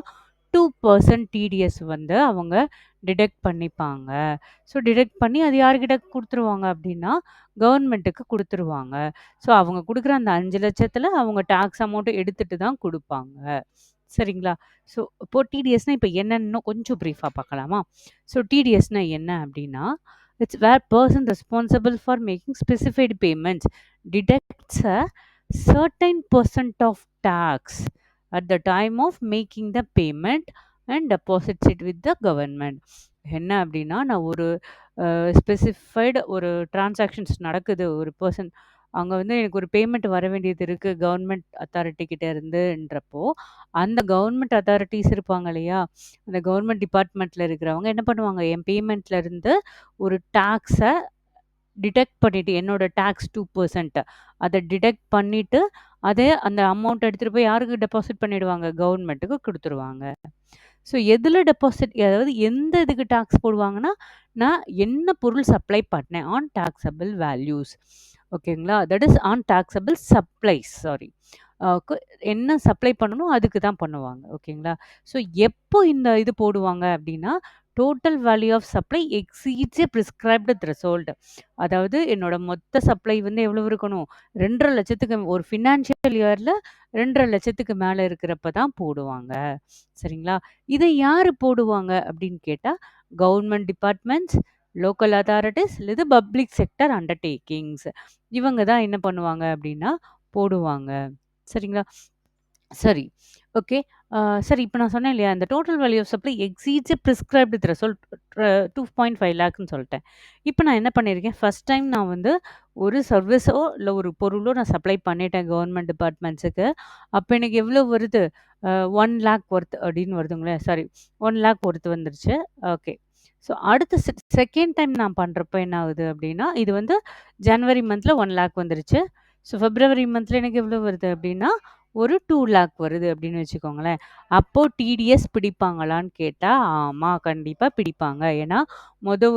2% டிடிஎஸ் வந்து அவங்க டிடக்ட் பண்ணிப்பாங்க. ஸோ டிடக்ட் பண்ணி அது யார்கிட்ட குடுத்துருவாங்க அப்படின்னா, கவர்மெண்ட்டுக்கு குடுத்துருவாங்க. ஸோ அவங்க குடுக்குற அந்த 5,00,000த்துல அவங்க டாக்ஸ் அமௌண்ட் எடுத்துட்டு தான் குடுப்பாங்க. சரிங்களா? ஸோ இப்போ டிடிஎஸ்னா இப்ப என்னன்னு இன்னும் கொஞ்சம் பிரீஃபா பார்க்கலாமா? ஸோ டிடிஎஸ்னா என்ன அப்படின்னா, it's where person responsible for making specified payments deducts a certain percent of tax at the time of making the payment and deposits it with the government. என்ன அப்படின்னா, நான் ஒரு ஸ்பெசிஃபைடு ஒரு டிரான்சாக்ஷன்ஸ் நடக்குது. ஒரு பெர்சன் அங்க வந்து எனக்கு ஒரு பேமெண்ட் வர வேண்டியது இருக்கு கவர்மெண்ட் அத்தாரிட்டி கிட்ட இருந்துன்றப்போ, அந்த கவர்மெண்ட் அத்தாரிட்டீஸ் இருப்பாங்க இல்லையா? அந்த கவர்மெண்ட் டிபார்ட்மெண்ட்ல இருக்கிறவங்க என்ன பண்ணுவாங்க, என் பேமெண்ட்ல இருந்து ஒரு டாக்ஸ டிடக்ட் பண்ணிட்டு, என்னோட டாக்ஸ் 2% அத டிடக்ட் பண்ணிட்டு, அதே அந்த அமௌண்ட் எடுத்துட்டு போய் யாருக்கு டெபாசிட் பண்ணிடுவாங்க? கவர்மெண்ட்டுக்கு குடுத்துருவாங்க. ஸோ எதுல டெபாசிட் அதாவது எந்த இதுக்கு டாக்ஸ் போடுவாங்கன்னா, நான் என்ன பொருள் சப்ளை பண்ணேன் ஆன் டாக்ஸபிள் வேல்யூஸ். ஓகேங்களா? That is on taxable supplies sorry. கு என்ன சப்ளை பண்ணனோ அதுக்கு தான் பண்ணுவாங்க. ஓகேங்களா? ஸோ எப்போ இந்த இது போடுவாங்க அப்டின்னா, total value of supply exceeds a prescribed threshold. அதாவது என்னோட மொத்த சப்ளை வந்து எவ்வளவு இருக்கணும்? 2,50,000க்கு ஒரு ஃபினான்ஷியல் இயர்ல 2,50,000க்கு மேல இருக்கிறப்ப தான் போடுவாங்க. சரிங்களா? இத யாரு போடுவாங்க அப்படின்னு கேட்டா, கவர்ன்மென்ட் டிபார்ட்மெண்ட்ஸ், லோக்கல் அத்தாரிட்டீஸ் இல்லது பப்ளிக் செக்டார் அண்டர்டேக்கிங்ஸ். இவங்க தான் என்ன பண்ணுவாங்க அப்படின்னா, போடுவாங்க. சரிங்களா? சரி. ஓகே. சரி இப்ப நான் சொன்னேன் இல்லையா, இந்த total value of supply exceeds a prescribed threshold 2.5 லேக்ன்னு சொல்ட்டேன். இப்ப நான் என்ன பண்ணியிருக்கேன், ஃபர்ஸ்ட் டைம் நான் வந்து ஒரு சர்விஸோ, இல்ல ஒரு பொருளோ நான் சப்ளை பண்ணிட்டேன் கவர்ன்மென்ட் டிபார்ட்மெண்ட்ஸுக்கு. அப்ப எனக்கு எவ்வளோ வருது? 1 லேக் ஒர்த் அப்படின்னு வருதுங்களே, சாரி 1 லேக் ஒர்த் வந்துருச்சு. ஓகே. ஸோ அடுத்த செகண்ட் டைம் நான் பண்றப்ப என்ன ஆகுது அப்படின்னா, இது வந்து ஜனவரி மந்த்ல 1 லேக் வந்துருச்சு. ஸோ பிப்ரவரி மந்த்ல எனக்கு எவ்வளோ வருது அப்படின்னா, ஒரு 2 லேக் வருது அப்படின்னு வச்சுக்கோங்களேன். அப்போ டிடிஎஸ் பிடிப்பாங்களான்னு கேட்டா, ஆமா கண்டிப்பா பிடிப்பாங்க. ஏன்னா,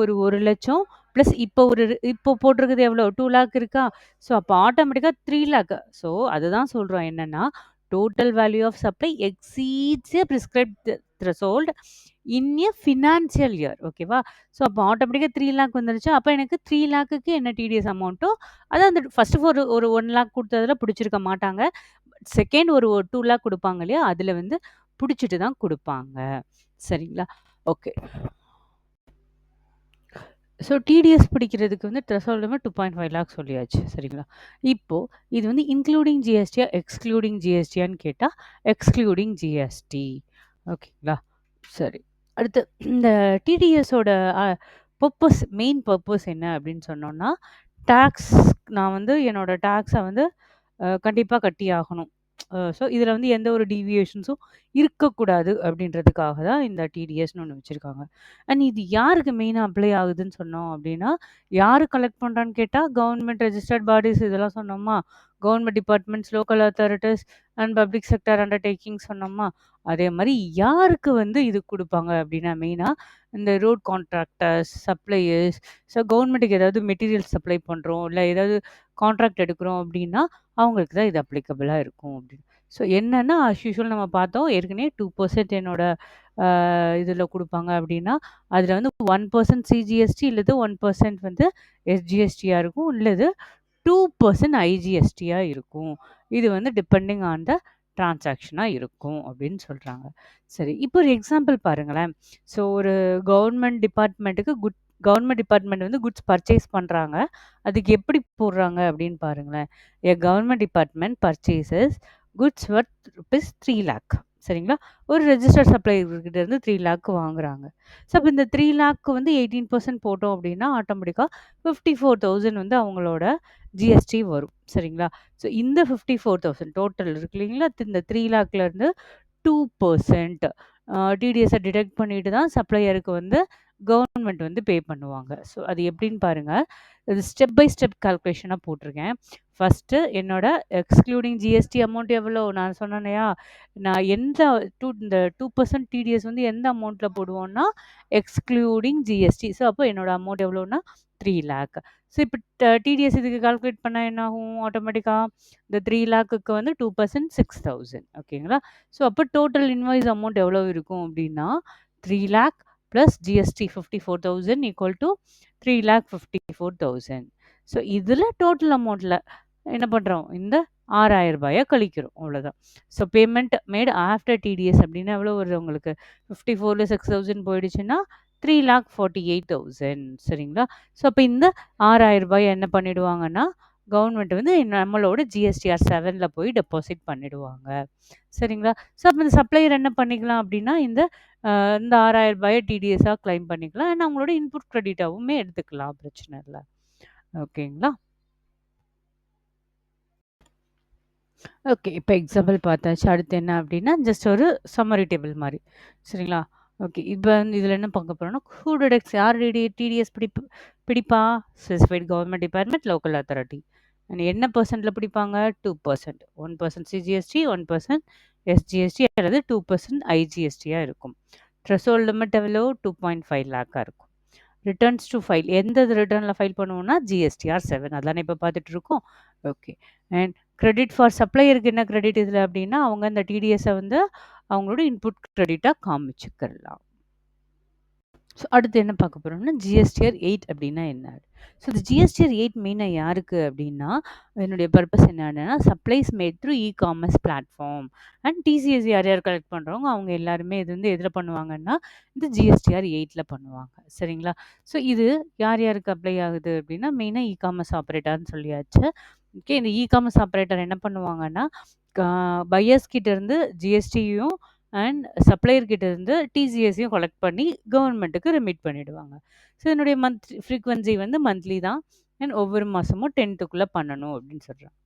ஒரு 1,00,000 பிளஸ் இப்போ போட்டிருக்குது எவ்வளோ? 2 லேக் இருக்கா? ஸோ அப்போ ஆட்டோமேட்டிக்கா 3 லேக். ஸோ அதுதான் சொல்றோம் என்னன்னா, total value of supply exceeds a prescribed threshold in a financial year. ஓகேவா? ஸோ அப்போ ஆட்டோமேட்டிக்கா 3 லேக் வந்துருச்சு. அப்ப எனக்கு 3 லேக்குக்கு என்ன டிடிஎஸ் அமௌண்ட்டோ, அதான் அந்த ஃபர்ஸ்ட் ஒரு 1 லேக் குடுத்ததுல புடிச்சிருக்க மாட்டாங்க. செகண்ட் ஒரு 2 லேக் குடுப்பாங்க இல்லையா? அதுல வந்து புடிச்சிட்டு தான் குடுப்பாங்க. சரிங்களா? ஓகே. ஸோ டிடிஎஸ் பிடிக்கிறதுக்கு வந்து த்ரெஷோல்ட் லிமிட் 2.5 லேக் சொல்லியாச்சு. சரிங்களா? இப்போ இது வந்து இன்க்ளூடிங் ஜிஎஸ்டியா, எக்ஸ்க்ளூடிங் ஜிஎஸ்டியான்னு கேட்டா, எக்ஸ்க்ளூடிங் ஜிஎஸ்டி. ஓகேங்களா? சரி. அடுத்து இந்த டிடிஎஸோட அ மெயின் பர்ப்பஸ் என்ன அப்படின்னு சொன்னோம்னா, டாக்ஸ் நான் வந்து என்னோட டாக்ஸ வந்து கண்டிப்பா கட்டி ஆகணும். ஸோ இதில வந்து எந்த ஒரு டீவியேஷன்ஸும் இருக்கக்கூடாது அப்படின்றதுக்காக தான் இந்த டிடிஎஸ்ன்னு ஒண்ணு வச்சிருக்காங்க. அண்ட் இது யாருக்கு மெயினா அப்ளை ஆகுதுன்னு சொன்னோம் அப்படின்னா, யாரு கலெக்ட் பண்றான்னு கேட்டா, கவர்ன்மென்ட் ரெஜிஸ்டர்ட் பாடிஸ் இதெல்லாம் சொன்னோமா? Government departments, local authorities and public sector undertaking சொன்னோமா? அதே மாரி யாருக்கு வந்து இது குடுப்பாங்க அப்படின்னா, மெயினா இந்த ரோட் கான்ட்ராக்டர்ஸ், சப்ளையர்ஸ், ஸோ கவர்ன்மென்ட்க்கு ஏதாவது மெட்டீரியல்ஸ் சப்ளை பண்றோம், இல்ல ஏதாவது கான்ட்ராக்ட் எடுக்கிறோம் அப்படின்னா, அவங்களுக்கு தான் இது அப்ளிகபிளா இருக்கும் அப்படின்னு. ஸோ என்னன்னா, ஆஸ் யூசுவல் நம்ம பார்த்தோம் ஏற்கனவே 2% என்னோட அ இதில குடுப்பாங்க அப்படின்னா, அதில வந்து 1% சிஜிஎஸ்டி இல்லது 1% வந்து எஸ்ஜிஎஸ்டியா இருக்கும். இல்லது 2% ஐஜிஎஸ்டியா இருக்கும். இது வந்து டிபெண்டிங் ஆன் த டிரான்சாக்ஷனா இருக்கும் அப்படின்னு சொல்றாங்க. சரி, இப்போ ஒரு எக்ஸாம்பிள் பாருங்களேன். ஸோ ஒரு கவர்ன்மென்ட் டிபார்ட்மென்ட்க்கு கவர்ன்மென்ட் டிபார்ட்மென்ட் வந்து குட்ஸ் பர்ச்சேஸ் பண்றாங்க. அதுக்கு எப்படி போடுறாங்க அப்படின்னு பாருங்களேன். A government department purchases goods worth rupees 3 lakh. சரிங்களா? ஒரு ரெஜிஸ்டர்ட் சப்ளையர் கிட்ட இருந்து 3 லேக் வாங்குறாங்க. ஸோ அப்ப இந்த 3 லேக் வந்து 18% போட்டோம் அப்படின்னா, ஆட்டோமேட்டிக்கா 54,000 வந்து அவங்களோட ஜிஎஸ்டி வரும். சரிங்களா? ஸோ இந்த 54,000 டோட்டல் இருக்கு இல்லைங்களா? இந்த 3 லேக்ல இருந்து 2% டிடிஎஸ டிடக்ட் பண்ணிட்டு தான் சப்ளையருக்கு வந்து கவர்ன்மென்ட் வந்து பே பண்ணுவாங்க. ஸோ அது எப்படின்னு பாருங்க. இது ஸ்டெப் பை ஸ்டெப் கால்குலேஷனா போட்டிருக்கேன். ஃபர்ஸ்ட்டு என்னோட எக்ஸ்க்ளூடிங் ஜிஎஸ்டி அமௌண்ட் எவ்வளோ? நான் சொன்னேன் இல்லையா? நான் இந்த 2% டிடிஎஸ் வந்து எந்த அமௌண்ட்ல போடுவோம்னா, எக்ஸ்க்ளூடிங் ஜிஎஸ்டி. ஸோ அப்போ என்னோட அமௌண்ட் எவ்வளோன்னா 3 லேக். ஸோ இப்போ டிடிஎஸ் இதுக்கு கால்குலேட் பண்ணா என்ன ஆகும்? ஆட்டோமேட்டிக்கா இந்த 3 லேக்குக்கு வந்து 2% 6,000 ஓகேங்களா? ஸோ அப்போ டோட்டல் இன்வாய்ஸ் அமௌண்ட் எவ்வளோ இருக்கும் அப்படின்னா, 3 lakh plus GST 54,000 equal to 3,54,000. So இதில டோட்டல் அமௌண்ட்ல என்ன பண்றோம்? இந்த ரூ. 6,000 கழிக்கிறோம். அவ்வளோதான். So payment made after TDS அப்படின்னா எவ்வளோ வருது உங்களுக்கு? 54ல 6,000 போயிடுச்சுன்னா, 3,48,000 சரிங்களா? ஸோ அப்ப இந்த ரூ. 6,000 என்ன பண்ணிடுவாங்கன்னா, கவர்மெண்ட் வந்து நம்மளோட ஜிஎஸ்டிஆர் 7ல போய் டெபாசிட் பண்ணிடுவாங்க. சரிங்களா? ஸோ அப்ப இந்த சப்ளையர் என்ன பண்ணிக்கலாம் அப்படின்னா, இந்த ரூ. 6,000 டிடிஎஸ்ஸா கிளைம் பண்ணிக்கலாம். அண்ட் அவங்களோட இன்புட் கிரெடிட்டாவுமே எடுத்துக்கலாம். பிரச்சனை இல்ல. ஓகேங்களா? ஓகே. இப்ப எக்ஸாம்பிள் பார்த்தாச்சு. அடுத்து என்ன அப்டின்னா, ஜஸ்ட் ஒரு சம்மரி டேபிள் மாரி. சரிங்களா? ஓகே. இப்ப வந்து இதுல என்ன பார்க்க போறோம்னா, ஹூ டிடக்ட்ஸ் யார் டிடிஎஸ் பிடிப்பா? Specified government department, local authority. And என்ன பெர்சன்ட்ல பிடிப்பாங்க? 2%. 1% சிஜிஎஸ்டி, 1% எஸ்ஜிஎஸ்டி அல்லது 2% ஐஜிஎஸ்டியா இருக்கும். த்ரெஷோல்ட் லிமிட் எவ்வளோ? 2.5 லேக்கா இருக்கும். ரிட்டர்ன்ஸ் டூ ஃபைல் எந்த ரிட்டர்னில் ஃபைல் பண்ணுவோம்னா ஜிஎஸ்டிஆர் 7 அதானே இப்போ பார்த்துட்டு இருக்கோம். ஓகே. அண்ட் கிரெடிட் ஃபார் சப்ளையருக்கு என்ன கிரெடிட் இதில் அப்படின்னா அவங்க அந்த டிடிஎஸை வந்து அவங்களோட இன்புட் கிரெடிட்டாக காமிச்சுக்கலாம். ஸோ அடுத்து என்ன பார்க்க போகிறோம்னா ஜிஎஸ்டிஆர் 8 அப்படின்னா என்ன? ஸோ இந்த ஜிஎஸ்டிஆர் 8 மெயினாக யாருக்கு அப்படின்னா என்னுடைய பர்பஸ் என்னன்னா supplies mat through commerce platform and TCS யார் யார் கலெக்ட் பண்ணுறவங்க அவங்க எல்லாருமே இது வந்து எதில் பண்ணுவாங்கன்னா இந்த ஜிஎஸ்டிஆர் 8ல் பண்ணுவாங்க. சரிங்களா? ஸோ இது யார் யாருக்கு அப்ளை ஆகுது அப்படின்னா மெயினாக காமர்ஸ் ஆப்ரேட்டர்னு சொல்லியாச்சு. ஓகே. இந்த காமர்ஸ் ஆப்ரேட்டர் என்ன பண்ணுவாங்கன்னா பையர்ஸ் கிட்ட இருந்து ஜிஎஸ்டியும் அண்ட் சப்ளையர் கிட்ட இருந்து டிசிஎஸையும் கலெக்ட் பண்ணி கவர்மெண்ட்டுக்கு ரெமிட் பண்ணிடுவாங்க. ஸோ என்னுடைய ஃப்ரீக்வன்சி வந்து மந்த்லி தான். அண்ட் ஒவ்வொரு மாதமும் 10க்குள்ளே பண்ணணும் அப்படின்னு சொல்கிறாங்க.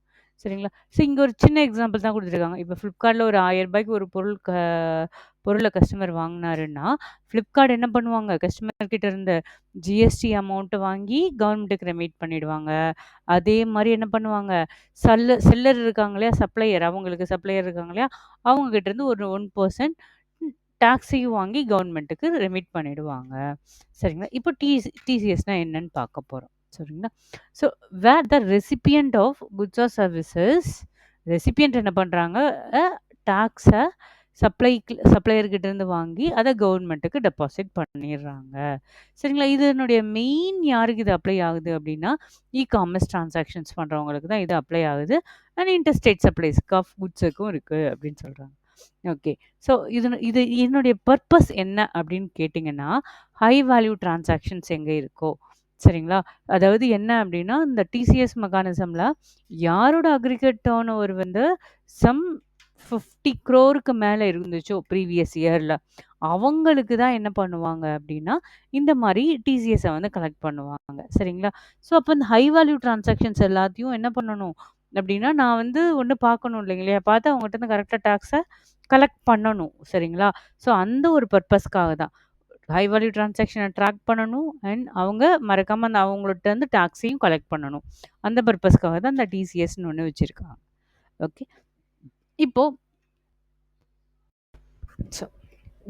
சரிங்களா? ஸோ இங்கே ஒரு சின்ன எக்ஸாம்பிள் தான் கொடுத்துருக்காங்க. இப்போ ஃப்ளிப்கார்ட்டில் ஒரு ரூ. 1000 ஒரு பொருளை கஸ்டமர் வாங்கினாருன்னா ஃப்ளிப்கார்ட் என்ன பண்ணுவாங்க கஸ்டமர் கிட்ட இருந்து ஜிஎஸ்டி அமௌண்ட்டை வாங்கி கவர்மெண்ட்டுக்கு ரெமிட் பண்ணிடுவாங்க. அதே மாதிரி என்ன பண்ணுவாங்க செல்லர் இருக்காங்க இல்லையா சப்ளையர் அவங்களுக்கு சப்ளையர் இருக்காங்க இல்லையா அவங்க கிட்ட இருந்து ஒரு 1% டாக்ஸையும் வாங்கி கவர்மெண்ட்டுக்கு ரெமிட் பண்ணிடுவாங்க. சரிங்களா? இப்போ டிசிஎஸ்னா என்னன்னு பார்க்க போகிறோம். சரிங்களா? So where the recipient of goods or services recipient என்ன பண்ணுறாங்க டாக்ஸை சப்ளையர்கிட்ட இருந்து வாங்கி அதை கவர்மெண்ட்டுக்கு டெபாசிட் பண்ணிடுறாங்க. சரிங்களா? இதனுடைய மெயின் யாருக்கு இது அப்ளை ஆகுது அப்படின்னா காமர்ஸ் டிரான்சாக்ஷன்ஸ் பண்ணுறவங்களுக்கு தான் இது அப்ளை ஆகுது. அண்ட் இன்டர்ஸ்டேட் சப்ளைஸ்க்கு ஆஃப் குட்ஸுக்கும் இருக்குது அப்படின்னு சொல்கிறாங்க. ஓகே. ஸோ இது இதனுடைய பர்பஸ் என்ன அப்படின்னு கேட்டிங்கன்னா ஹை வேல்யூ டிரான்சாக்ஷன்ஸ் எங்கே இருக்கோ சரிங்களா? அதாவது என்ன அப்படின்னா இந்த டிசிஎஸ் மெக்கானிசமில் யாரோட அக்ரிகேட் டர்ன் ஓவர் வந்து சம் 50 crore மேலே இருந்துச்சோ ப்ரீவியஸ் இயரில் அவங்களுக்கு தான் என்ன பண்ணுவாங்க அப்படின்னா இந்த மாதிரி டிசிஎஸை வந்து கலெக்ட் பண்ணுவாங்க. சரிங்களா? ஸோ அப்போ இந்த ஹை வேல்யூ டிரான்சாக்ஷன்ஸ் எல்லாத்தையும் என்ன பண்ணணும் அப்படின்னா நான் வந்து ஒன்று பார்க்கணும் இல்லைங்களா பார்த்து அவங்ககிட்ட இருந்து கரெக்டாக டாக்ஸை கலெக்ட் பண்ணணும். சரிங்களா? ஸோ அந்த ஒரு பர்பஸ்க்காக தான் ஹை வேல்யூ டிரான்சாக்ஷனை ட்ராக் பண்ணணும் அண்ட் அவங்க மறக்காமல் அந்த அவங்கள்ட்ட இருந்து டாக்ஸையும் கலெக்ட் பண்ணணும். அந்த பர்பஸ்க்காக தான் இந்த டிசிஎஸ்ன்னு ஒன்று வச்சுருக்காங்க. ஓகே. இப்போ ஸோ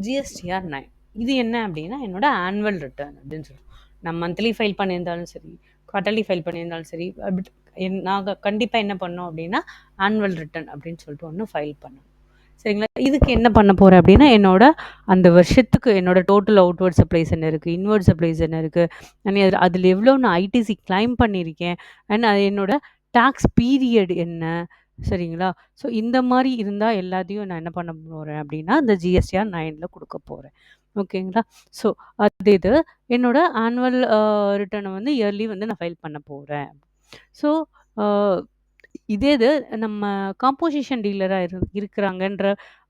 ஜிஎஸ்டிஆர் 9 இது என்ன அப்படின்னா என்னோட ஆனுவல் ரிட்டர்ன் அப்படின்னு சொல்லுவோம். நான் மந்த்லி ஃபைல் பண்ணியிருந்தாலும் சரி குவார்ட்டர்லி ஃபைல் பண்ணியிருந்தாலும் சரி நாங்கள் கண்டிப்பாக என்ன பண்ணோம் அப்படின்னா ஆனுவல் ரிட்டர்ன் அப்படின்னு சொல்லிட்டு ஒன்று ஃபைல் பண்ணணும். சரிங்களா? இதுக்கு என்ன பண்ண போகிறேன் அப்படின்னா என்னோட அந்த வருஷத்துக்கு என்னோட டோட்டல் அவுட்வர்ட் சப்ளைஸ் என்ன இருக்குது இன்வர்ட் சப்ளைஸ் என்ன இருக்குது அண்ட் அதில் எவ்வளோ நான் ஐடிசி கிளைம் பண்ணியிருக்கேன் அண்ட் அது என்னோட டாக்ஸ் பீரியட் என்ன சரிங்களா? ஸோ இந்த மாதிரி இருந்தால் எல்லாத்தையும் நான் என்ன பண்ண போகிறேன் அப்படின்னா இந்த ஜிஎஸ்டிஆர் 9ல் கொடுக்க போகிறேன். ஓகேங்களா? ஸோ அது இது என்னோட ஆனுவல் ரிட்டர்னை வந்து இயர்லி வந்து நான் ஃபைல் பண்ண போகிறேன். ஸோ இதே இது நம்ம காம்போசிஷன் டீலராக இருக்கிறாங்கன்ற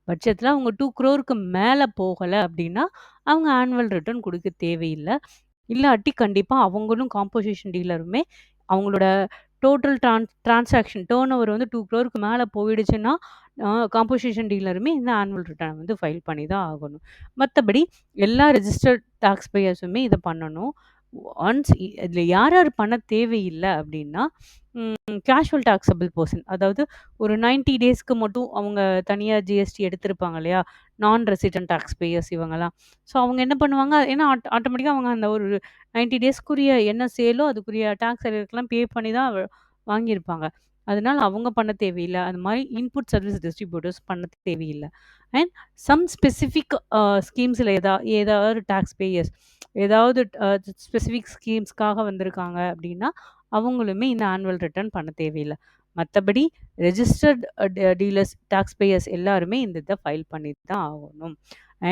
பட்சத்தில் அவங்க 2 crore மேலே போகலை அப்படின்னா அவங்க ஆனுவல் ரிட்டர்ன் கொடுக்க தேவையில்லை. இல்லாட்டி கண்டிப்பாக அவங்களும் காம்போசிஷன் டீலருமே அவங்களோட டோட்டல் டிரான்சாக்ஷன் டேர்ன் ஓவர் வந்து 2 crore மேலே போயிடுச்சுன்னா காம்போசிஷன் டீலருமே இந்த ஆனுவல் ரிட்டர்ன் வந்து ஃபைல் பண்ணி தான் ஆகணும். மற்றபடி எல்லா ரெஜிஸ்டர்ட் டாக்ஸ் பேயர்ஸுமே இதை பண்ணணும். ஒன்ஸ் இதில் யார் யார் பண்ண தேவையில்லை அப்படின்னா கேஷுவல் டாக்ஸபிள் பர்சன் அதாவது ஒரு 90 டேஸ்க்கு மட்டும் அவங்க தனியாக ஜிஎஸ்டி எடுத்திருப்பாங்க இல்லையா நான் ரெசிடென்ட் டாக்ஸ் பேயர்ஸ் இவங்கெல்லாம். ஸோ அவங்க என்ன பண்ணுவாங்க ஏன்னா ஆட்டோமேட்டிக்காக அவங்க அந்த ஒரு 90 டேஸ்க்குரிய என்ன சேலோ அதுக்குரிய டாக்ஸ் எல்லாம் பே பண்ணி தான் வாங்கியிருப்பாங்க. அதனால அவங்க பண்ண தேவையில்லை. அந்த மாதிரி இன்புட் சர்வீஸ் டிஸ்ட்ரிபியூட்டர்ஸ் பண்ண தேவையில்லை. அண்ட் சம் ஸ்பெசிஃபிக் ஸ்கீம்ஸில் ஏதாவது டாக்ஸ் பேயர்ஸ் ஏதாவது ஸ்பெசிஃபிக் ஸ்கீம்ஸ்க்காக வந்திருக்காங்க அப்படின்னா அவங்களுமே இந்த ஆனுவல் ரிட்டர்ன் பண்ண தேவையில்லை. மற்றபடி ரெஜிஸ்டர்ட் டீலர்ஸ் டாக்ஸ் பேயர்ஸ் எல்லாருமே இந்த இதை ஃபைல் பண்ணி தான் ஆகணும்.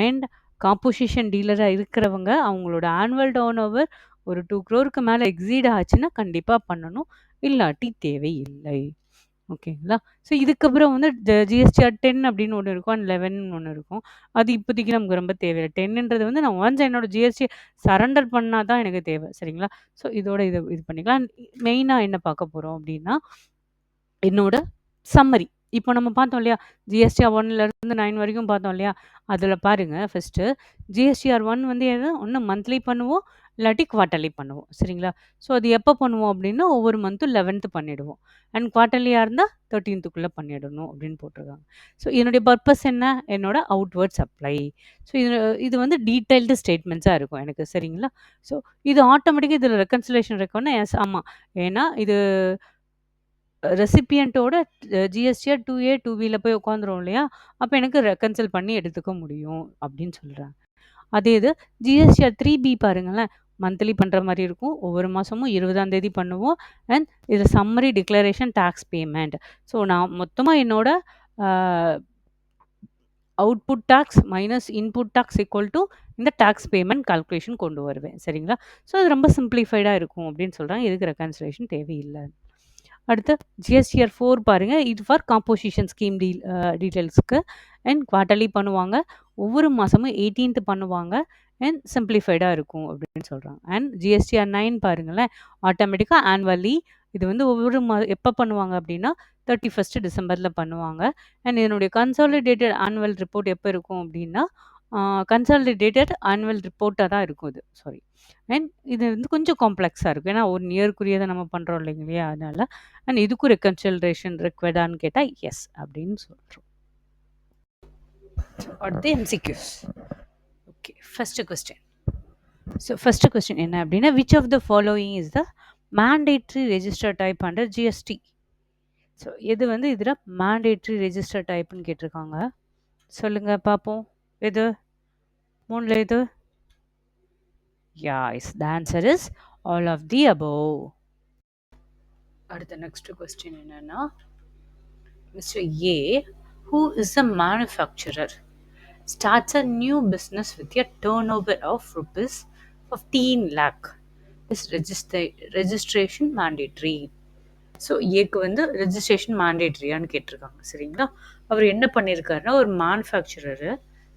அண்ட் காம்போசிஷன் டீலராக இருக்கிறவங்க அவங்களோட ஆனுவல் டர்ன் ஓவர் ஒரு 2 க்ரோருக்கு மேல எக்ஸீட் ஆச்சுன்னா கண்டிப்பா பண்ணணும். இல்லாட்டி தேவையில்லை. ஓகேங்களா? ஸோ இதுக்கப்புறம் வந்து ஜிஎஸ்டிஆர் 10 அப்படின்னு ஒண்ணு இருக்கும். அண்ட் 11ன்னு ஒண்ணு இருக்கும். அது இப்போதைக்கு நமக்கு ரொம்ப தேவையில்ல. 10ன்றது வந்து நான் ஒன்ஸ் என்னோட ஜிஎஸ்டி சரண்டர் பண்ணா தான் எனக்கு தேவை. சரிங்களா? ஸோ இதோட இது பண்ணிக்கலாம். மெயினா என்ன பார்க்க போறோம் அப்படின்னா, என்னோட சம்மரி. இப்போ நம்ம பார்த்தோம் இல்லையா? ஜிஎஸ்டிஆர் 1லேருந்து 9 வரைக்கும் பார்த்தோம் இல்லையா? அதில பாருங்க ஃபர்ஸ்ட்டு ஜிஎஸ்டிஆர் 1 வந்து எது ஒண்ணு மந்த்லி பண்ணுவோம், இல்லாட்டி குவார்ட்டர்லி பண்ணுவோம். சரிங்களா? ஸோ அது எப்போ பண்ணுவோம் அப்படின்னா, ஒவ்வொரு மந்த்தும் 11த் பண்ணிடுவோம். அண்ட் குவார்ட்டர்லியா இருந்தா 13த்துக்குள்ள பண்ணிடணும் அப்படின்னு போட்டிருக்காங்க. ஸோ இதனுடைய பர்ப்பஸ் என்ன? என்னோட அவுட்வர்ட் சப்ளை. ஸோ இது வந்து டீட்டெயில்டு ஸ்டேட்மெண்ட்ஸா இருக்கும் எனக்கு. சரிங்களா? ஸோ இது ஆட்டோமேட்டிக்கா இதில ரெக்கன்சிலேஷன் இருக்குன்னா, எஸ் ஆமா. ஏன்னா இது ரெசிபியன்ட்டோட ஜிஎஸ்டிஆர் 2ஏ, 2பில போய் உட்காந்துரும் இல்லையா? அப்ப எனக்கு ரெக்கன்சில் பண்ணி எடுத்துக்க முடியும் அப்படின்னு சொல்றாங்க. அதே இது ஜிஎஸ்டிஆர் 3பி பாருங்களேன். மந்த்லி பண்ற மாரி இருக்கும். ஒவ்வொரு மாசமும் 20ஆம் தேதி பண்ணுவோம். அண்ட் இது summary declaration tax payment. So நான் மொத்தமா என்னோட அ output tax minus input tax equal to இந்த டாக்ஸ் பேமெண்ட் கால்குலேஷன் கொண்டு வருவேன். சரிங்களா? ஸோ அது ரொம்ப சிம்ப்ளிஃபைடா இருக்கும் அப்படின்னு சொல்றாங்க. இதுக்கு ரெக்கன்சிலேஷன் தேவையில்ல. அடுத்து ஜிஎஸ்டிஆர் 4 பாருங்க. இது ஃபார் காம்போசிஷன் ஸ்கீம் டீட்டெயில்ஸ்க்கு அண்ட் குவார்ட்டர்லி பண்ணுவாங்க. ஒவ்வொரு மாசமும் 18த் பண்ணுவாங்க. அண்ட் சிம்ப்ளிஃபைடா இருக்கும் அப்படின்னு சொல்றாங்க. அண்ட் ஜிஎஸ்டிஆர் 9 பாருங்களேன். ஆட்டோமேட்டிக்கா ஆனுவலி இது வந்து ஒவ்வொரு எப்போ பண்ணுவாங்க அப்படின்னா 31 டிசம்பர்ல பண்ணுவாங்க. அண்ட் இதனுடைய கன்சாலிடேட்டட் ஆனுவல் ரிப்போர்ட் எப்போ இருக்கும் அப்படின்னா, கன்சாலிடேட்டட் ஆனுவல் ரிப்போர்ட்டா தான் இருக்கும் இது. சாரி. அண்ட் இது வந்து கொஞ்சம் காம்ப்ளெக்ஸா இருக்கும். ஏன்னா ஒரு இயர்க்குரியத நம்ம பண்றோம் இல்லைங்களா? அதனால. அண்ட் இதுக்கும் ரெக்கன்சிலரேஷன் ரிக்வயர்டான்னு கேட்டா, எஸ் அப்படின்னு சொல்றோம். அடுத்து MCQs. Okay. First question. So first question என்ன அப்படின்னா, which of the following is the mandatory register type under GST? So எது வந்து இதில் மேண்டேட்ரி ரெஜிஸ்டர் டைப்னு கேட்டிருக்காங்க. சொல்லுங்க பார்ப்போம். எது? மூணுல எது? Yes, the answer is all of the above. அடுத்த நெக்ஸ்ட் கொஸ்டின் என்னன்னா, Mr. A, who is a manufacturer, starts a new business with a turnover of rupees 15 lakh. Is registration mandatory? So ஏக்கு வந்து ரெஜிஸ்ட்ரேஷன் மேண்டேட்ரியான்னு கேட்டிருக்காங்க. சரிங்களா? அவர் என்ன பண்ணியிருக்காருன்னா, ஒரு மேனுஃபேக்சரரு.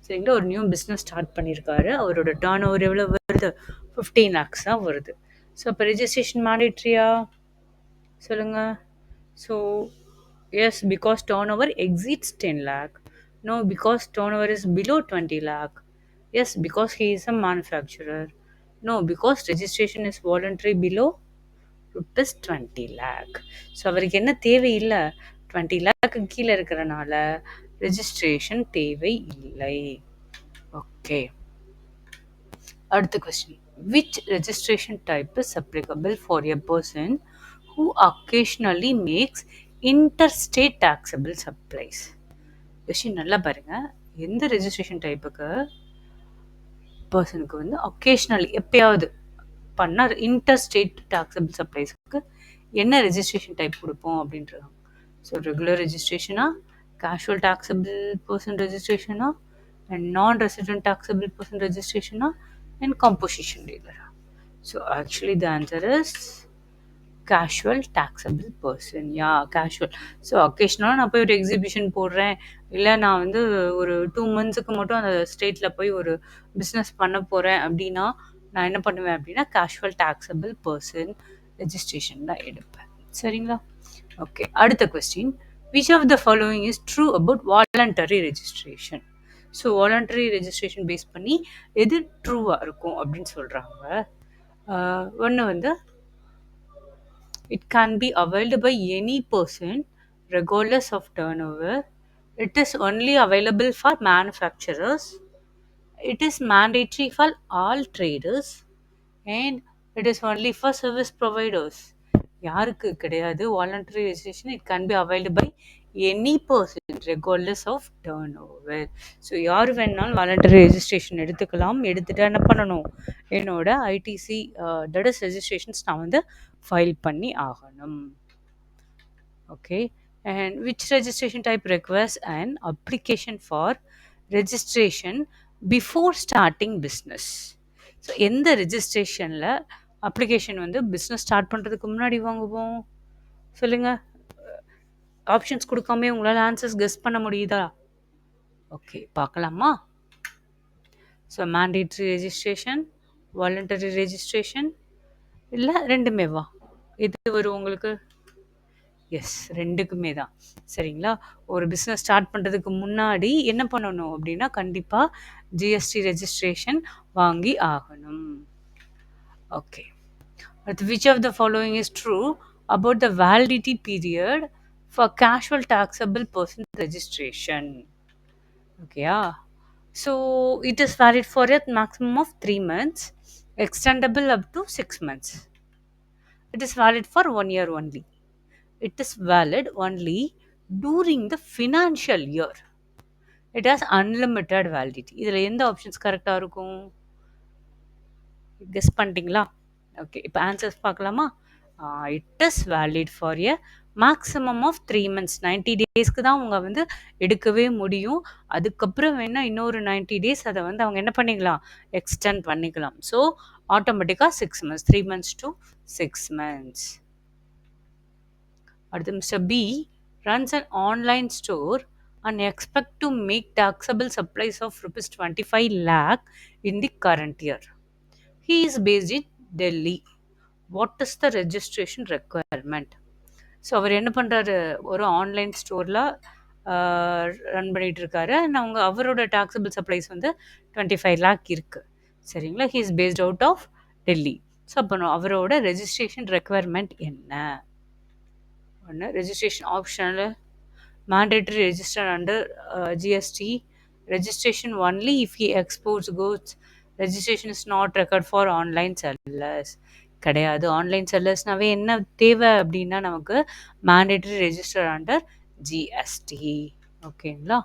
சரிங்களா? ஒரு நியூ பிஸ்னஸ் ஸ்டார்ட் பண்ணியிருக்காரு. அவரோட டர்ன் ஓவர் எவ்வளோ வருது? 15 lakhs தான் வருது. ஸோ அப்போ ரெஜிஸ்ட்ரேஷன் மேண்டேட்ரியா? சொல்லுங்க. So yes, because turn over exceeds 10 lakh. No, because turnover is below 20 lakh. Yes, because he is a manufacturer. No, because registration is voluntary below rupees 20 lakh. So அவருக்கு என்ன தேவையில்லை? 20 lakh கீழே இருக்கிறனால registration தேவை இல்லை. Okay. அடுத்த question. Which registration type is applicable for a person who occasionally makes interstate taxable supplies? Question நல்லா பாருங்க. எந்த ரெஜிஸ்ட்ரேஷன் டைப்புக்கு பர்சனுக்கு வந்து ஒகேஷ்னலி எப்பயாவது பண்ணால் இன்டர்ஸ்டேட் டாக்ஸபிள் சப்ளைஸ்க்கு என்ன ரெஜிஸ்ட்ரேஷன் டைப் கொடுப்போம் அப்படின்றது. ஸோ ரெகுலர் ரெஜிஸ்ட்ரேஷனா, கேஷுவல் டாக்ஸபிள் பர்சன் ரெஜிஸ்ட்ரேஷனா, and non resident taxable person ரெஜிஸ்ட்ரேஷனா, அண்ட் காம்போசிஷன் டீலரா. So actually the answer is casual taxable person. Yeah, casual. So ஒகேஷ்னலாக நான் போய் ஒரு எக்ஸிபிஷன் போடுறேன், இல்லை நான் வந்து ஒரு 2 monthsக்கு மட்டும் அந்த ஸ்டேட்டில் போய் ஒரு பிஸ்னஸ் பண்ண போகிறேன் அப்படின்னா நான் என்ன பண்ணுவேன் அப்படின்னா கேஷுவல் டாக்ஸபிள் பர்சன் ரெஜிஸ்ட்ரேஷன் தான் எடுப்பேன். சரிங்களா? ஓகே. அடுத்த question. Which of the following is true about voluntary registration? So voluntary registration base பண்ணி எது ட்ரூவாக இருக்கும் அப்படின்னு சொல்கிறாங்க. ஒன்று வந்து, it can be availed by any person regardless of turnover. It is only available for manufacturers. It is mandatory for all traders. And it is only for service providers. யாருக்கு கிடையாது voluntary registration? It can be availed by any person regardless of turn over. So யார் வேணாலும் voluntary registration எடுத்துக்கலாம். எடுத்துகிட்டு என்ன பண்ணணும்? என்னோட ITC that is registrations நான் வந்து ஃபைல் பண்ணி ஆகணும். Okay. And which registration type requires an application for registration before starting business? So எந்த ரெஜிஸ்ட்ரேஷனில் அப்ளிகேஷன் வந்து பிஸ்னஸ் ஸ்டார்ட் பண்ணுறதுக்கு முன்னாடி வாங்குவோம்? சொல்லுங்க. ஆப்ஷன்ஸ் குடுக்காமயே உங்களால ஆன்சர்ஸ் கெஸ் பண்ண முடியுதா? ஓகே, பார்க்கலாமா? So mandatory registration, voluntary registration இல்ல 2மே எது வரும் உங்களுக்கு? எஸ், 2க்குமே தான். சரிங்களா? ஒரு பிஸ்னஸ் ஸ்டார்ட் பண்ணுறதுக்கு முன்னாடி என்ன பண்ணணும் அப்படின்னா, கண்டிப்பா ஜிஎஸ்டி ரெஜிஸ்ட்ரேஷன் வாங்கி ஆகணும். Okay. But which of the following is true about the validity period for casual taxable person registration? Okay. So it is valid for a maximum of 3 months, extendable up to 6 months. It is valid for 1 year only. It is valid only during the financial year. It has unlimited validity. இதில் எந்த options கரெக்டாக இருக்கும்? Guess பண்ணிட்டீங்களா? Okay, இப்போ answers பார்க்கலாமா? It is valid for a maximum of 3 months. 90 டேஸ்க்கு தான் அவங்க வந்து எடுக்கவே முடியும். அதுக்கப்புறம் வேணால் இன்னொரு 90 டேஸ் அதை வந்து அவங்க என்ன பண்ணிக்கலாம், எக்ஸ்டெண்ட் பண்ணிக்கலாம். ஸோ ஆட்டோமேட்டிக்காக 6 months, 3 months to 6 months. அடுத்து mister P runs an online store and expect to make taxable supplies of rupees 25 lakh in the current year. He is based in Delhi. What is the registration requirement? So அவர் என்ன பண்ணுறாரு, ஒரு online ஸ்டோரில் run பண்ணிகிட்டு இருக்காரு. And அவரோட taxable supplies வந்து 25 lakh இருக்குது. சரிங்களா? He is based out of Delhi. So அப்போ அவரோட ரெஜிஸ்ட்ரேஷன் ரெக்குவயர்மெண்ட் என்ன? ஒன்று registration optional, mandatory register under GST, registration only if he exports goods, registration is not required for online sellers. கிடையாது. Online செல்லர்ஸ்னாவே என்ன தேவை அப்படின்னா நமக்கு மேண்டேட்டரி ரெஜிஸ்டர் அண்டர் ஜிஎஸ்டி. ஓகேங்களா?